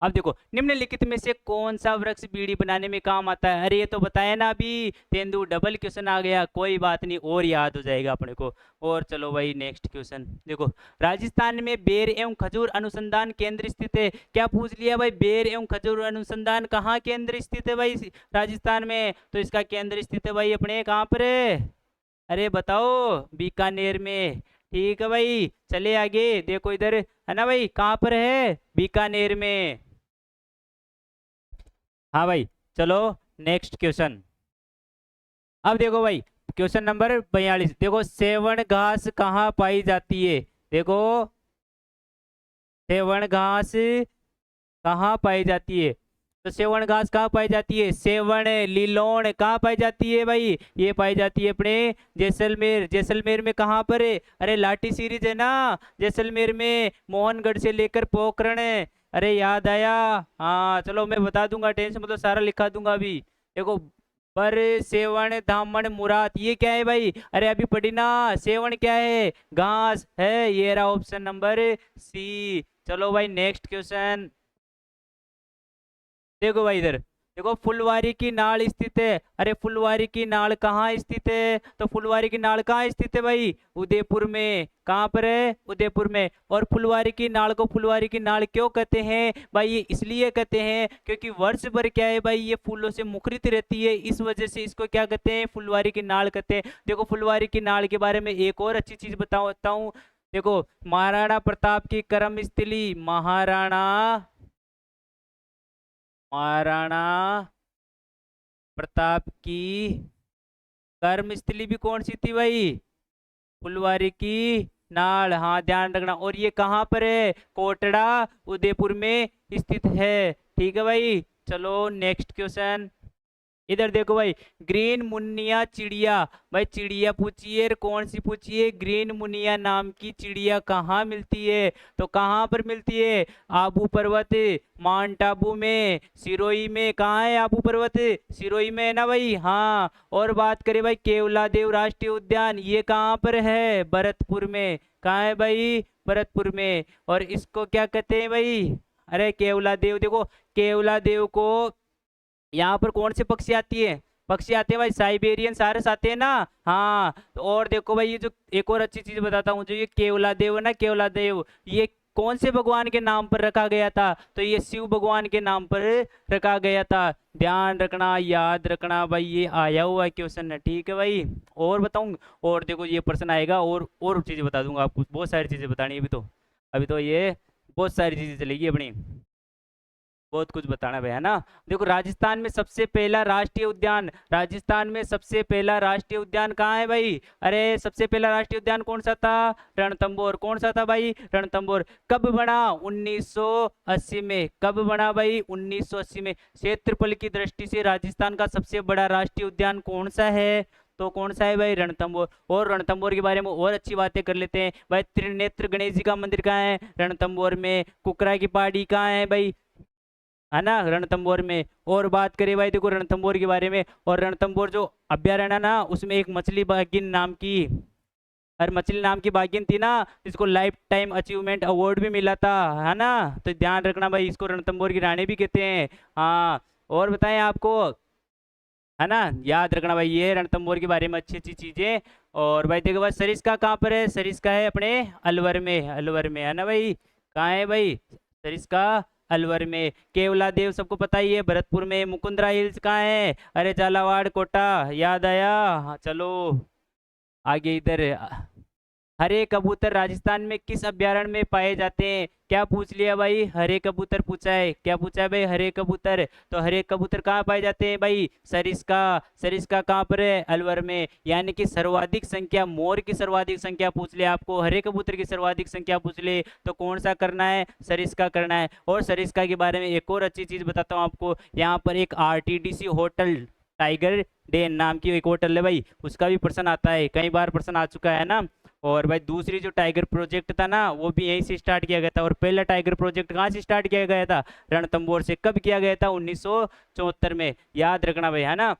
अब देखो, निम्नलिखित में से कौन सा वृक्ष बीड़ी बनाने में काम आता है? अरे ये तो बताया ना अभी, तेंदू। डबल क्वेश्चन आ गया, कोई बात नहीं, और याद हो जाएगा अपने को। और चलो भाई नेक्स्ट क्वेश्चन देखो, राजस्थान में बेर एवं खजूर अनुसंधान केंद्र स्थित है। क्या पूछ लिया भाई? बेर एवं खजूर अनुसंधान कहाँ केंद्र स्थित है भाई राजस्थान में? तो इसका केंद्र स्थित है भाई अपने कहाँ पर है? अरे बताओ, बीकानेर में। ठीक है भाई, चले आगे देखो इधर, है ना भाई, कहाँ पर है? बीकानेर में। हाँ भाई, चलो नेक्स्ट क्वेश्चन। अब देखो भाई, क्वेश्चन नंबर 42। देखो सेवण घास कहाँ पाई जाती है? देखो सेवण घास कहाँ पाई जाती है? तो सेवण घास कहाँ पाई जाती है? सेवण लीलोण कहाँ पाई जाती है भाई? ये पाई जाती है अपने जैसलमेर। जैसलमेर में कहाँ पर है? अरे लाठी सीरीज है ना, जैसलमेर में मोहनगढ़ से लेकर पोखरण। अरे याद आया। हाँ चलो मैं बता दूंगा, टेंशन मतलब सारा लिखा दूंगा अभी। देखो पर सेवण धामण मुराद, ये क्या है भाई? अरे अभी पढ़ी ना, सेवण क्या है? घास है। ये रहा ऑप्शन नंबर सी। चलो भाई नेक्स्ट क्वेश्चन देखो भाई इधर, देखो फुलवारी की नाल स्थित है। अरे फुलवारी की नाल कहाँ स्थित है? तो फुलवारी की नाल कहाँ स्थित है भाई? उदयपुर में। कहाँ पर है? उदयपुर में। और फुलवारी की नाल को फुलवारी की नाल क्यों कहते हैं भाई? ये इसलिए कहते हैं क्योंकि वर्ष भर क्या है भाई, ये फूलों से मुखरित रहती है, इस वजह से इसको क्या कहते हैं? फुलवारी की नाल कहते हैं। देखो फुलवारी की नाल के बारे में एक और अच्छी चीज बताता हूँ। देखो महाराणा प्रताप की कर्मस्थली, महाराणा महाराणा प्रताप की कर्मस्थली भी कौन सी थी भाई? फुलवारी की नाल। हाँ ध्यान रखना। और ये कहाँ पर है? कोटड़ा उदयपुर में स्थित है। ठीक है भाई। चलो नेक्स्ट क्वेश्चन। इधर देखो भाई, ग्रीन मुनिया चिड़िया। भाई चिड़िया पूछिए, कौन सी पूछिए? ग्रीन मुनिया नाम की चिड़िया कहाँ मिलती है? तो कहाँ पर मिलती है? आबू पर्वत, माउंट आबू में, सिरोही में। कहाँ है आबू पर्वत? सिरोही में है ना भाई। हाँ। और बात करें भाई केवला देव राष्ट्रीय उद्यान, ये कहाँ पर है? भरतपुर में। कहाँ है भाई? भरतपुर में। और इसको क्या कहते हैं भाई? अरे केवला देव, देखो केवला देव को यहाँ पर कौन से पक्षी आती है? पक्षी आते हैं भाई, साइबेरियन सारस आते हैं ना। हाँ। तो और देखो भाई, ये जो एक और अच्छी चीज बताता हूँ, जो ये केवला देव है ना, केवला देव, ये कौन से भगवान के नाम पर रखा गया था? तो ये शिव भगवान के नाम पर रखा गया था। ध्यान रखना, याद रखना भाई, ये आया हुआ क्वेश्चन है। ठीक है भाई। और बताऊं? और देखो ये प्रश्न आएगा, और चीजें बता दूंगा आपको, बहुत सारी चीजें बतानी है अभी तो ये बहुत सारी चीजें चलेगी अपनी, बहुत कुछ बताना है ना। देखो राजस्थान में सबसे पहला राष्ट्रीय उद्यान, राजस्थान में सबसे पहला राष्ट्रीय उद्यान कहाँ है भाई? अरे सबसे पहला राष्ट्रीय उद्यान कौन सा था? रणथंभौर। कौन सा था भाई? रणथंभौर। कब बना? 1980 में। कब बना भाई? 1980 में। क्षेत्रफल की दृष्टि से राजस्थान का सबसे बड़ा राष्ट्रीय उद्यान कौन सा है? तो कौन सा है भाई? रणथंभौर। और रणथंभौर के बारे में और अच्छी बातें कर लेते हैं भाई। त्रिनेत्र गणेश जी का मंदिर कहाँ है? रणथंभौर में। कुकरा की पहाड़ी कहाँ है भाई? है ना, रणथंभौर में। और बात करें भाई देखो रणथंभौर के बारे में, और रणथंभौर जो अभ्यारण्य ना, उसमें एक मछली बागिन नाम की, हर मछली नाम की बागिन थी ना, जिसको लाइफ टाइम अचीवमेंट अवार्ड भी मिला था। है ना। तो ध्यान रखना भाई, इसको रणथंभौर की रानी भी कहते हैं। हाँ। और बताएं आपको, है ना, याद रखना भाई ये रणथंभौर के बारे में अच्छी अच्छी चीजें। और भाई देखो भाई सरिस्का कहाँ पर है? सरिस्का है अपने अलवर में, अलवर में, है ना भाई। कहाँ है भाई सरिस्का? अलवर में। केवला देव सबको पता ही है, भरतपुर में। मुकुंदरा हिल्स कहाँ है? अरे झालावाड़ कोटा। याद आया? हाँ चलो आगे इधर। हरे कबूतर राजस्थान में किस अभ्यारण्य में पाए जाते हैं? क्या पूछ लिया भाई? हरे कबूतर पूछा है। क्या पूछा है भाई? हरे कबूतर। तो हरे कबूतर कहाँ पाए जाते हैं भाई? सरिस्का। सरिस्का कहाँ पर है? अलवर में। यानी कि सर्वाधिक संख्या, मोर की सर्वाधिक संख्या पूछ ले आपको, हरे कबूतर की सर्वाधिक संख्या पूछ ले, तो कौन सा करना है? सरिस्का करना है। और सरिस्का के बारे में एक और अच्छी चीज बताता हूँ आपको, यहाँ पर एक आरटीडीसी होटल, टाइगर डे नाम की एक होटल है भाई, उसका भी प्रश्न आता है, कई बार प्रश्न आ चुका है ना। और भाई दूसरी जो टाइगर प्रोजेक्ट था ना, वो भी यहीं से स्टार्ट किया गया था। और पहला टाइगर प्रोजेक्ट कहाँ से स्टार्ट किया गया था? रणथंभौर से। कब किया गया था? 1974 में। याद रखना भाई, है ना।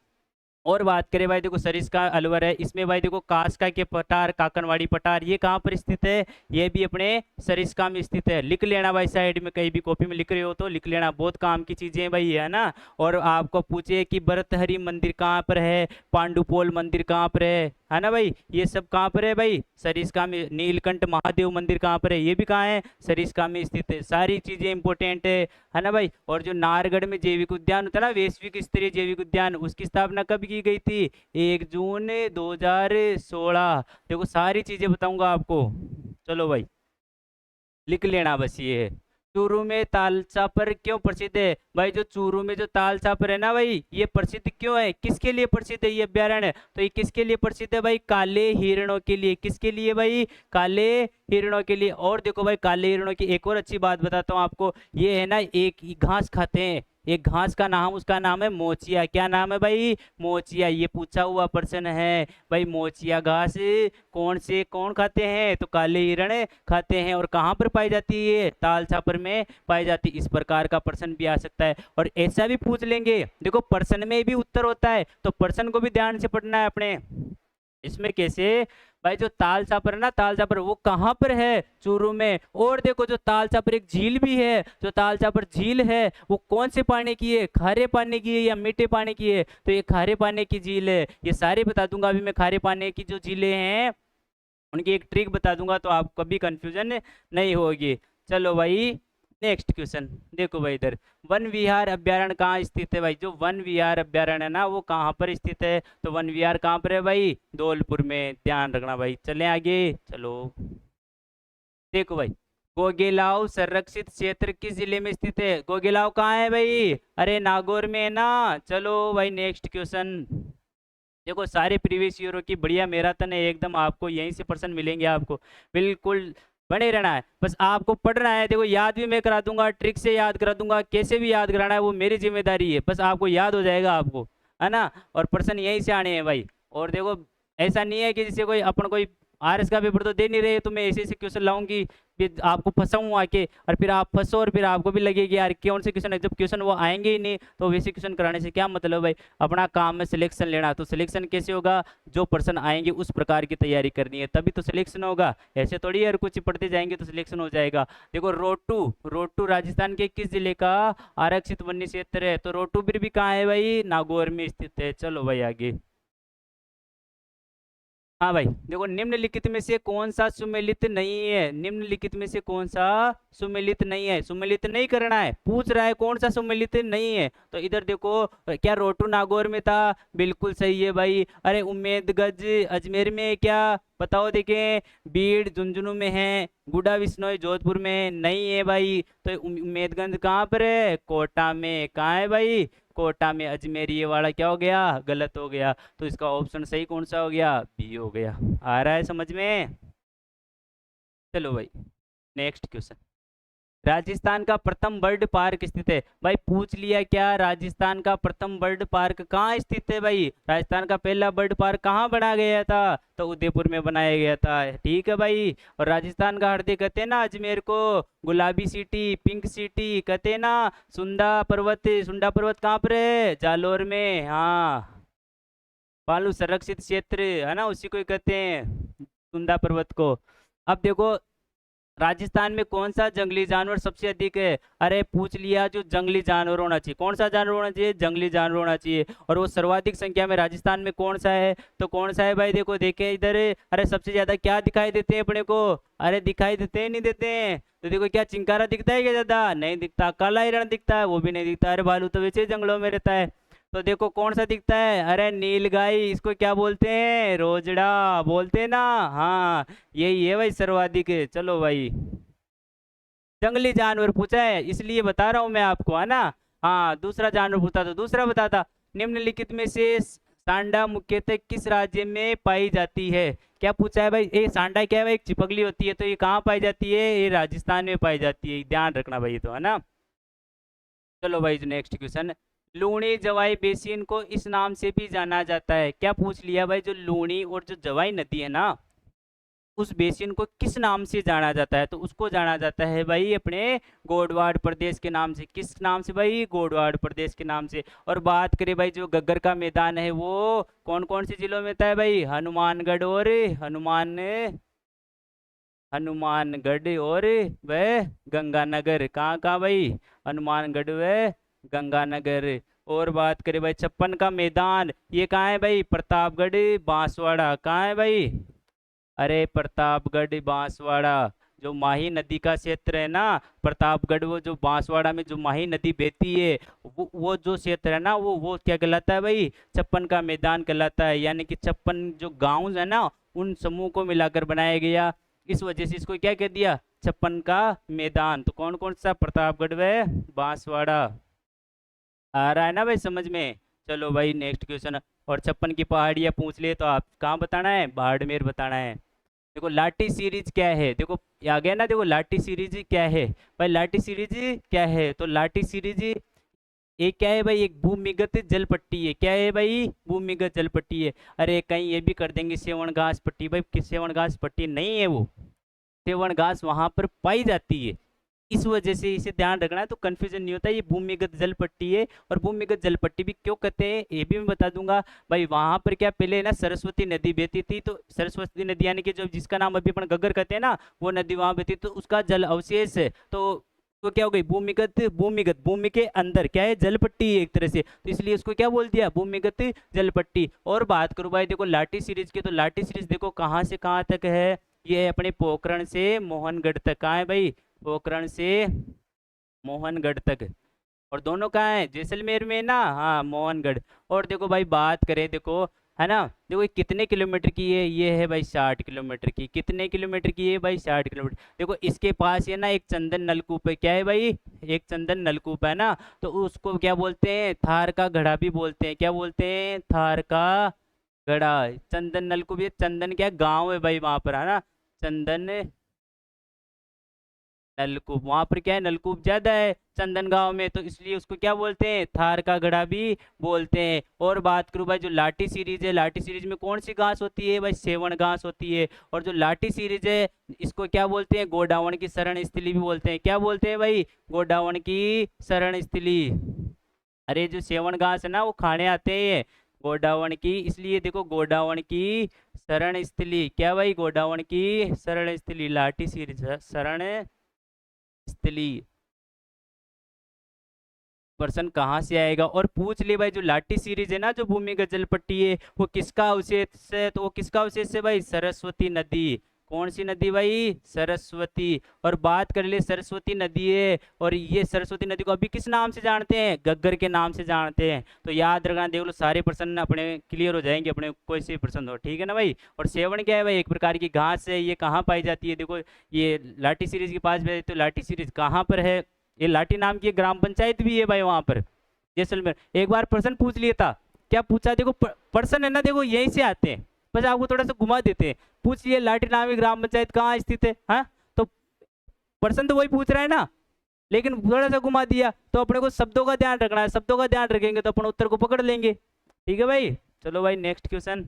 और बात करें भाई देखो सरिस्का अलवर है, इसमें भाई देखो कास्का के पठार, काकनवाड़ी पठार, ये कहाँ पर स्थित है? ये भी अपने सरिस्का में स्थित है। लिख लेना भाई, साइड में कहीं भी कॉपी में लिख रहे हो तो लिख लेना, बहुत काम की चीजें हैं भाई, है ना। और आपको पूछे कि भरतहरि मंदिर कहाँ पर है, पांडुपोल मंदिर कहाँ पर है ना भाई, ये सब कहाँ पर है भाई? सरिस्का में। नीलकंठ महादेव मंदिर कहाँ पर है? ये भी कहाँ है? सरिस्का में स्थित है। सारी चीजें इंपॉर्टेंट है ना भाई। और जो नाहरगढ़ में जैविक उद्यान होता है ना, वैश्विक स्तरीय जैविक उद्यान, उसकी स्थापना कब की गई थी? 1 जून 2016। देखो सारी चीजें बताऊंगा आपको, चलो भाई लिख लेना बस ये। चूरू में ताल चापर क्यों प्रसिद्ध है भाई? जो चूरू में जो ताल चापर है ना भाई, ये प्रसिद्ध क्यों है? किसके लिए प्रसिद्ध है ये अभ्यारण्य? तो ये किसके लिए प्रसिद्ध है भाई? काले हिरणों के लिए। किसके लिए भाई? काले हिरणों के लिए। और देखो भाई काले हिरणों की एक और अच्छी बात बताता हूँ आपको, ये है ना एक घास खाते हैं, एक घास का नाम, उसका नाम है मोचिया। क्या नाम है भाई? मोचिया। ये पूछा हुआ प्रश्न है भाई, मोचिया घास कौन से कौन खाते हैं? तो काले हिरण खाते हैं। और कहाँ पर पाई जाती है? ताल छापर में पाई जाती है। इस प्रकार का प्रश्न भी आ सकता है, और ऐसा भी पूछ लेंगे। देखो प्रश्न में भी उत्तर होता है, तो प्रश्न को भी ध्यान से पढ़ना है अपने। इसमें कैसे भाई, जो ताल चापर है ना, ताल चापर वो कहाँ पर है? चूरू में। और देखो जो ताल चापर एक झील भी है, जो ताल चापर झील है वो कौन से पानी की है? खारे पानी की है या मीठे पानी की है? तो ये खारे पानी की झील है। ये सारे बता दूंगा अभी मैं, खारे पानी की जो झीलें हैं उनकी एक ट्रिक बता दूंगा, तो आपको कभी कंफ्यूजन नहीं होगी। चलो भाई नेक्स्ट क्वेश्चन। देखो भाई इधर, वन विहार अभ्यारण्य कहाँ स्थित है? भाई जो वन विहार अभ्यारण्य है ना वो कहाँ पर स्थित है? तो वन विहार कहाँ पर है भाई? धौलपुर में, ध्यान रखना भाई। चले आगे, चलो। देखो भाई, गोगेलाव संरक्षित क्षेत्र किस जिले में स्थित है? गोगेलाव कहाँ है भाई? अरे नागौर में है ना। चलो भाई नेक्स्ट क्वेश्चन। देखो सारे प्रीवियस ईयरों की बढ़िया मैराथन है एकदम, आपको यहीं से पर्सन मिलेंगे आपको। बिल्कुल बने रहना है, बस आपको पढ़ना है। देखो याद भी मैं करा दूंगा, ट्रिक से याद करा दूंगा, कैसे भी याद कराना है वो मेरी जिम्मेदारी है, बस आपको याद हो जाएगा आपको, है ना। और पर्सन यहीं से आने हैं भाई। और देखो ऐसा नहीं है कि जैसे कोई अपन कोई आरएस का पेपर तो दे नहीं रहे, तो मैं ऐसे ऐसे क्वेश्चन लाऊंगी फिर आपको फंसाऊँ आके, और फिर आप फंसो और फिर आपको भी लगेगी यार कौन से क्वेश्चन है। जब क्वेश्चन वो आएंगे ही नहीं तो वैसे क्वेश्चन कराने से क्या मतलब भाई। अपना काम है सिलेक्शन लेना, तो सिलेक्शन कैसे होगा? जो पर्सन आएंगे उस प्रकार की तैयारी करनी है, तभी तो सिलेक्शन होगा। ऐसे थोड़ी यार कुछ पढ़ते जाएंगे तो सिलेक्शन हो जाएगा। देखो रोटू, रोटू राजस्थान के किस जिले का आरक्षित वन्य क्षेत्र है? तो रोटू फिर भी कहाँ है भाई? नागौर में स्थित है। चलो भाई आगे। हाँ भाई देखो, निम्नलिखित में से कौन सा सुमेलित नहीं है? निम्नलिखित में से कौन सा सुमेलित नहीं है? सुमेलित नहीं करना है, पूछ रहा है कौन सा सुमेलित नहीं है। तो इधर देखो, क्या रोटू नागौर में था? बिल्कुल सही है भाई। अरे उम्मेदगंज अजमेर में है क्या? बताओ देखें। बीड़ झुंझुनू में है। गुड़ा बिश्नोई जोधपुर में नहीं है भाई। तो उम्मेदगंज कहाँ पर है? कोटा में। कहाँ है भाई? कोटा में। अजमेर ये वाला क्या हो गया? गलत हो गया। तो इसका ऑप्शन सही कौन सा हो गया? बी हो गया। आ रहा है समझ में? चलो भाई नेक्स्ट क्वेश्चन। राजस्थान का प्रथम बर्ड पार्क स्थित है? भाई पूछ लिया क्या, राजस्थान का प्रथम बर्ड पार्क कहाँ स्थित है भाई? राजस्थान का पहला बर्ड पार्क कहाँ बनाया गया था? तो उदयपुर में बनाया गया था। ठीक है भाई। और राजस्थान का हृदय कहते हैं ना अजमेर को, गुलाबी सिटी, पिंक सिटी कहते हैं ना। सुंडा पर्वत कहाँ पर है? जालोर में। हाँ, बालू संरक्षित क्षेत्र है ना, उसी को ही कहते हैं सुंदा पर्वत को। अब देखो, राजस्थान में कौन सा जंगली जानवर सबसे अधिक है? अरे पूछ लिया, जो जंगली जानवर होना चाहिए। कौन सा जानवर होना चाहिए? जंगली जानवर होना चाहिए। और वो सर्वाधिक संख्या में राजस्थान में कौन सा है? तो कौन सा है भाई? देखो देखे इधर। अरे सबसे ज्यादा क्या दिखाई देते हैं अपने को? अरे दिखाई देते हैं, नहीं देते हैं? तो देखो, क्या चिंकारा दिखता है क्या ज्यादा? नहीं दिखता। काला हिरण दिखता है? वो भी नहीं दिखता। अरे भालू तो वैसे ही जंगलों में रहता है। तो देखो कौन सा दिखता है? अरे नीलगाई, इसको क्या बोलते हैं? रोजड़ा बोलते हैं ना। हाँ, यही है भाई सर्वाधिक। चलो भाई, जंगली जानवर पूछा है इसलिए बता रहा हूं मैं आपको, है ना। हाँ, दूसरा जानवर पूछा तो दूसरा बताता। निम्नलिखित में से सांडा मुख्यतः किस राज्य में पाई जाती है? क्या पूछा है भाई? ये सांडा क्या है भाई? एक चिपकली होती है, तो ये कहाँ पाई जाती है? ये राजस्थान में पाई जाती है, ध्यान रखना भाई, तो है ना। चलो भाई नेक्स्ट क्वेश्चन। लूणी जवाई बेसिन को इस नाम से भी जाना जाता है? क्या पूछ लिया भाई? जो लूणी और जो जवाई नदी है ना, उस बेसिन को किस नाम से जाना जाता है? तो उसको जाना जाता है भाई अपने गोडवाड़ प्रदेश के नाम से। किस नाम से भाई? गोडवाड़ प्रदेश के नाम से। और बात करें भाई, जो गग्गर का मैदान है वो कौन कौन से जिलों में था भाई? हनुमानगढ़ और हनुमानगढ़ और वह गंगानगर। कहाँ कहाँ भाई? हनुमानगढ़ व गंगानगर। और बात करें भाई, छप्पन का मैदान, ये कहाँ है भाई? प्रतापगढ़ बांसवाड़ा। कहाँ है भाई? अरे प्रतापगढ़ बांसवाड़ा। जो माही नदी का क्षेत्र है ना, प्रतापगढ़, वो जो बांसवाड़ा में जो माही नदी बहती है, वो जो क्षेत्र है ना, वो क्या कहलाता है भाई? छप्पन का मैदान कहलाता है। यानी कि छप्पन जो गांव है ना, उन समूह को मिलाकर बनाया गया, इस वजह से इसको क्या कह दिया? छप्पन का मैदान। तो कौन कौन सा? प्रतापगढ़ व बांसवाड़ा। आ रहा है ना भाई समझ में? चलो भाई नेक्स्ट क्वेश्चन। और छप्पन की पहाड़ियाँ पूछ लिए तो आप कहाँ बताना है? बाड़मेर बताना है। देखो लाठी सीरीज क्या है? देखो आ गया ना। देखो लाठी सीरीज क्या है भाई? लाठी सीरीज क्या है? तो लाठी सीरीज एक क्या है भाई? एक भूमिगत जल पट्टी है। क्या है भाई? भूमिगत जल पट्टी है। अरे कहीं ये भी कर देंगे सेवन घास पट्टी। भाई किस सेवन घास पट्टी नहीं है वो। सेवन घास वहां पर पाई जाती है। इस वजह से इसे ध्यान रखना है, तो कंफ्यूजन नहीं होता। ये भूमिगत जल पट्टी है, और भूमिगत जल पट्टी भी क्यों कहते हैं ये भी मैं बता दूंगा भाई। वहां पर क्या पहले ना सरस्वती नदी बहती थी, तो सरस्वती नदी यानी कि जो जिसका नाम अभी अपन गग्गर कहते हैं ना, वो नदी वहां बहती, तो उसका जल अवशेष है। तो क्या हो गई, भूमिगत भूमिगत भूमि के अंदर क्या है, जल पट्टी है एक तरह से, तो इसलिए उसको क्या बोल दिया, भूमिगत जल पट्टी। और बात करूं भाई देखो लाटी सीरीज की, तो लाटी सीरीज देखो कहाँ से कहाँ तक है, ये है अपने पोखरण से मोहनगढ़ तक। कहाँ है भाई, पोखरण से मोहनगढ़ तक। और दोनों कहाँ है, जैसलमेर में ना, हाँ मोहनगढ़। और देखो भाई बात करें, देखो है ना, देखो ये कितने किलोमीटर की है, ये है भाई 60 किलोमीटर की। कितने किलोमीटर की है भाई, 60 किलोमीटर। देखो इसके पास है ना एक चंदन नलकूप है, क्या है भाई, एक चंदन नलकूप है ना, तो उसको क्या बोलते हैं, थार का घड़ा भी बोलते हैं। क्या बोलते हैं, थार का घड़ा। चंदन नलकूप, ये चंदन क्या गांव है भाई वहां पर, है ना, चंदन नलकूप। वहां पर क्या है, नलकूप ज्यादा है चंदन गांव में, तो इसलिए उसको क्या बोलते हैं, थार का घड़ा भी बोलते हैं। और बात करूं भाई जो लाठी सीरीज है, लाठी सीरीज में कौन सी घास होती है भाई, सेवण घास होती है। और जो लाठी सीरीज है इसको क्या बोलते हैं, गोडावण की शरण स्थली भी बोलते हैं। क्या बोलते हैं भाई, गोडावण की शरण स्थली। अरे जो सेवण घास है ना वो खाने आते हैं गोडावण की, इसलिए देखो गोडावण की शरण स्थली। क्या भाई, गोडावण की शरण स्थली, लाठी सीरीज शरण स्थली। पर्सन कहाँ से आएगा, और पूछ ले भाई जो लाठी सीरीज है ना, जो भूमिगत जल पट्टी है, वो किसका अवशेष है, तो वो किसका अवशेष है भाई, सरस्वती नदी। कौन सी नदी भाई, सरस्वती। और बात कर ले, सरस्वती नदी है, और ये सरस्वती नदी को अभी किस नाम से जानते हैं, गग्गर के नाम से जानते हैं। तो याद रखना, देख लो सारे प्रश्न अपने क्लियर हो जाएंगे अपने, कोई से प्रश्न हो, ठीक है ना भाई। और सेवण क्या है भाई, एक प्रकार की घास है, ये कहाँ पाई जाती है, देखो ये लाठी सीरीज के पास है, तो लाठी सीरीज कहाँ पर है, ये लाठी नाम की एक ग्राम पंचायत भी है भाई वहां पर, जैसलमेर। एक बार प्रश्न पूछ लिया था, क्या पूछा, देखो प्रश्न है ना, देखो यहीं से आते हैं, बस आपको थोड़ा सा घुमा देते हैं। पूछ लिए लाठी नाम की ग्राम पंचायत कहाँ स्थित है, हाँ, तो प्रश्न तो वही पूछ रहा है ना, लेकिन थोड़ा सा घुमा दिया। तो अपने को शब्दों का ध्यान रखना है, शब्दों का ध्यान रखेंगे तो अपन उत्तर को पकड़ लेंगे, ठीक है भाई। चलो भाई नेक्स्ट क्वेश्चन।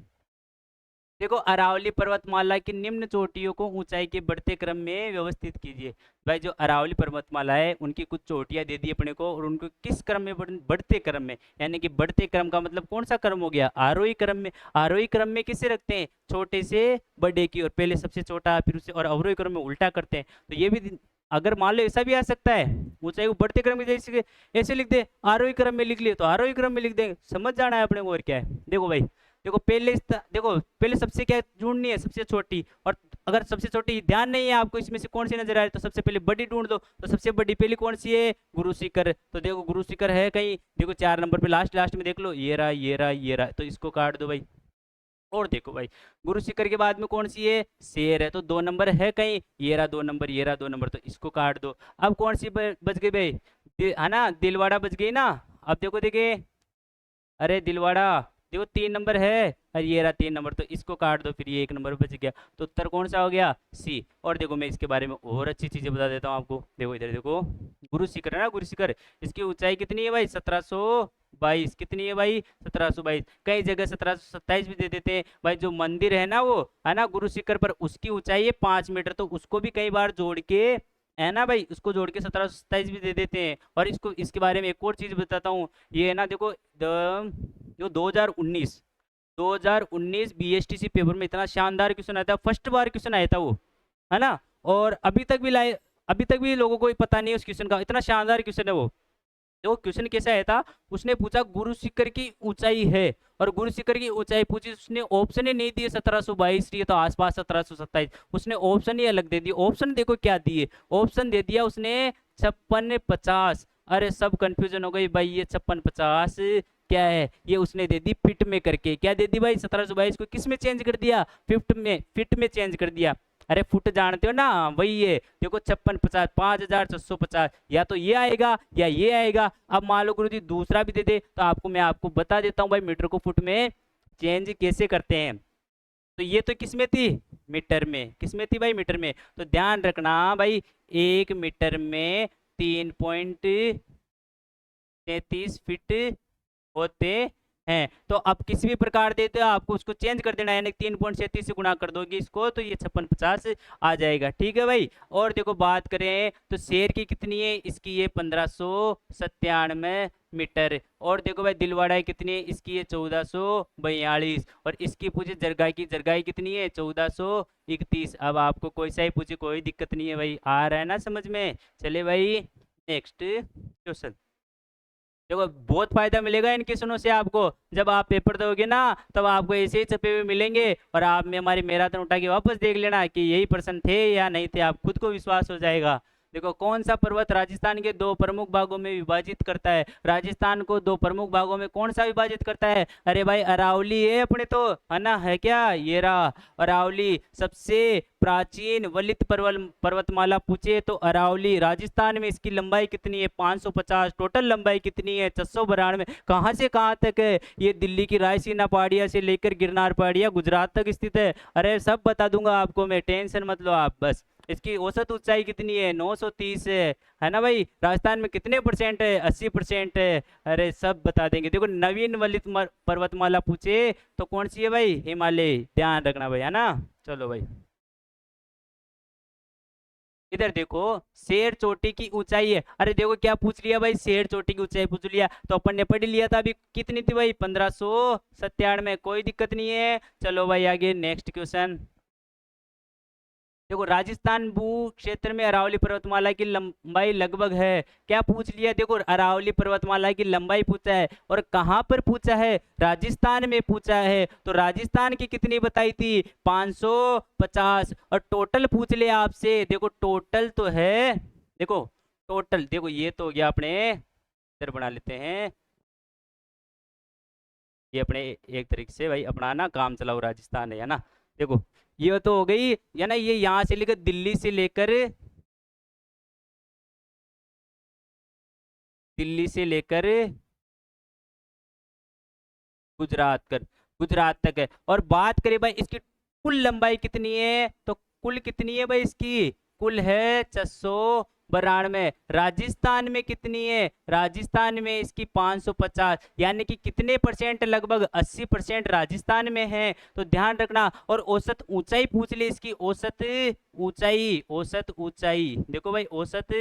देखो अरावली पर्वतमाला की निम्न चोटियों को ऊंचाई के बढ़ते क्रम में व्यवस्थित कीजिए। भाई जो अरावली पर्वतमाला है उनकी कुछ चोटियां दे दी अपने को, और उनको किस क्रम में बढ़ते क्रम में, यानी कि बढ़ते क्रम का मतलब कौन सा क्रम हो गया, आरोही क्रम में। आरोही क्रम में किसे रखते हैं, छोटे से बड़े की और पहले सबसे छोटा फिर उसे, और अवरोही क्रम में उल्टा करते हैं। तो ये भी अगर मान लो ऐसा भी आ सकता है, ऊंचाई को बढ़ते क्रम में जैसे ऐसे लिख दे, आरोही क्रम में लिख लिए तो आरोही क्रम में लिख देंगे, समझ जाना है अपने को, और क्या है। देखो भाई, देखो पहले देखो पहले सबसे क्या ढूंढनी है, सबसे छोटी। और अगर सबसे छोटी ध्यान नहीं है आपको इसमें से कौन सी नजर आ रही है, तो सबसे पहले बड़ी ढूंढ दो। तो सबसे बड़ी पहली कौन सी है, गुरु शिखर। तो देखो गुरु शिखर है कहीं, देखो 4 नंबर पे लास्ट लास्ट में देख लो, ये रहा ये रहा ये रहा, तो इसको काट दो भाई। और देखो भाई गुरु शिखर के बाद में कौन सी है, शेर है, तो 2 नंबर है कहीं, ये रहा 2 नंबर, ये रहा 2 नंबर, तो इसको काट दो। अब कौन सी बच गई भाई, है ना, दिलवाड़ा बच गई ना। अब देखो देखिए, अरे दिलवाड़ा, देखो 3 नंबर है, अरे ये रहा 3 नंबर, तो इसको काट दो, फिर ये 1 नंबर बच गया। तो उत्तर कौन सा हो गया, सी। और देखो मैं इसके बारे में और अच्छी चीजें बता देता हूँ आपको। देखो इधर देखो, गुरु शिखर है ना, गुरु शिखर, इसकी ऊंचाई कितनी है भाई, 1722। कितनी है भाई, 1722। कई जगह 1727 भी दे देते हैं भाई। जो मंदिर है ना वो, है ना, गुरु शिखर पर, उसकी ऊंचाई है 5 मीटर, तो उसको भी कई बार जोड़ के, है ना भाई, उसको जोड़ के 1727 भी दे देते हैं। और इसको इसके बारे में एक और चीज बताता हूँ, ये है ना देखो, जो 2019 बीएसटीसी पेपर में इतना शानदार क्वेश्चन आया था, फर्स्ट बार क्वेश्चन आया था वो, है ना। और अभी तक भी लाए, अभी तक भी लोगों को पता नहीं है उस क्वेश्चन का, इतना शानदार क्वेश्चन है वो। देखो क्वेश्चन कैसा आया था, उसने पूछा गुरु शिखर की ऊंचाई है, और गुरु शिखर की ऊंचाई पूछी, उसने ऑप्शन ही नहीं दिए, 1722 दिए तो आसपास 1727, उसने ऑप्शन ही अलग दे दिए। ऑप्शन देखो क्या दिए, ऑप्शन दे दिया उसने 5650। अरे सब कंफ्यूजन हो गई भाई, ये 5650 क्या है, ये उसने दे दी फिट में करके। क्या दे दी भाई, 1722 को किस में चेंज कर दिया, फिट में चेंज कर दिया। अरे फुट जानते हो ना, वही है, देखो 5650, 5650, या तो ये आएगा या ये आएगा। अब मान लो गुरु जी दूसरा भी दे दे, तो मैं आपको बता देता हूँ भाई मीटर को फुट में चेंज कैसे करते हैं। तो ये तो किस में थी, मीटर में, किस में थी भाई, मीटर में। तो ध्यान रखना भाई, 1 मीटर में 3.33 फीट होते हैं। तो अब किसी भी प्रकार देते हो आपको उसको चेंज कर देना, यानी 3.37 से गुणा कर दोगे इसको तो ये 5650 आ जाएगा। ठीक है भाई। और देखो बात करें तो शेर की कितनी है, इसकी ये 1597 मीटर। और देखो भाई दिलवाड़ा कितनी है, इसकी है 1442। और इसकी पूछे जरगाई कितनी है, 1431। अब आपको कोई सा ही पूछे कोई दिक्कत नहीं है भाई, आ रहा है ना समझ में। चले भाई नेक्स्ट क्वेश्चन। देखो बहुत फायदा मिलेगा इन क्वेश्चनों से आपको, जब आप पेपर दोगे ना तब आपको ऐसे ही छपे हुए मिलेंगे और आप में हमारी मैराथन उठा के वापस देख लेना कि यही प्रश्न थे या नहीं थे, आप खुद को विश्वास हो जाएगा। देखो कौन सा पर्वत राजस्थान के दो प्रमुख भागों में विभाजित करता है, राजस्थान को दो प्रमुख भागों में कौन सा विभाजित करता है, अरे भाई अरावली है अपने तो, है ना, है क्या, ये रहा अरावली। सबसे प्राचीन वलित पर्वतमाला पूछे तो अरावली राजस्थान में, इसकी लंबाई कितनी है 550, टोटल लंबाई कितनी है 692। कहाँ से कहाँ तक है, ये दिल्ली की रायसीना पहाड़ियाँ से लेकर गिरनार पहाड़ियाँ गुजरात तक स्थित है। अरे सब बता दूंगा आपको मैं, टेंशन मत लो आप बस। इसकी औसत ऊंचाई कितनी है 930 है ना भाई। राजस्थान में कितने परसेंट है, 80% है। अरे सब बता देंगे। देखो नवीन वलित पर्वतमाला पूछे तो कौन सी है भाई, हिमालय, ध्यान रखना भाई, है ना। चलो भाई इधर देखो शेर चोटी की ऊंचाई है, अरे देखो क्या पूछ लिया भाई, शेर चोटी की ऊंचाई पूछ लिया तो अपन ने पढ़ लिया था अभी, कितनी थी भाई 1597, कोई दिक्कत नहीं है। चलो भाई आगे नेक्स्ट क्वेश्चन। देखो राजस्थान भू क्षेत्र में अरावली पर्वतमाला की लंबाई लगभग है, क्या पूछ लिया, देखो अरावली पर्वतमाला की लंबाई पूछा है और कहाँ पर पूछा है, राजस्थान में पूछा है। तो राजस्थान की कितनी बताई थी 550, और टोटल पूछ लिया आपसे, देखो टोटल तो है, देखो टोटल, देखो ये तो हो गया अपने, इधर बना लेते हैं ये अपने, एक तरीके से भाई अपना ना काम चलाओ राजस्थान है ना। देखो ये तो हो गई है ना, ये यहाँ से लेकर दिल्ली से लेकर गुजरात तक है। और बात करें भाई इसकी कुल लंबाई कितनी है, तो कुल कितनी है भाई इसकी, कुल है 692। राजस्थान में कितनी है, राजस्थान में इसकी 550, यानी कि कितने परसेंट, लगभग 80% राजस्थान में है। तो ध्यान रखना। और औसत ऊंचाई पूछ ले इसकी, औसत ऊंचाई देखो भाई, औसत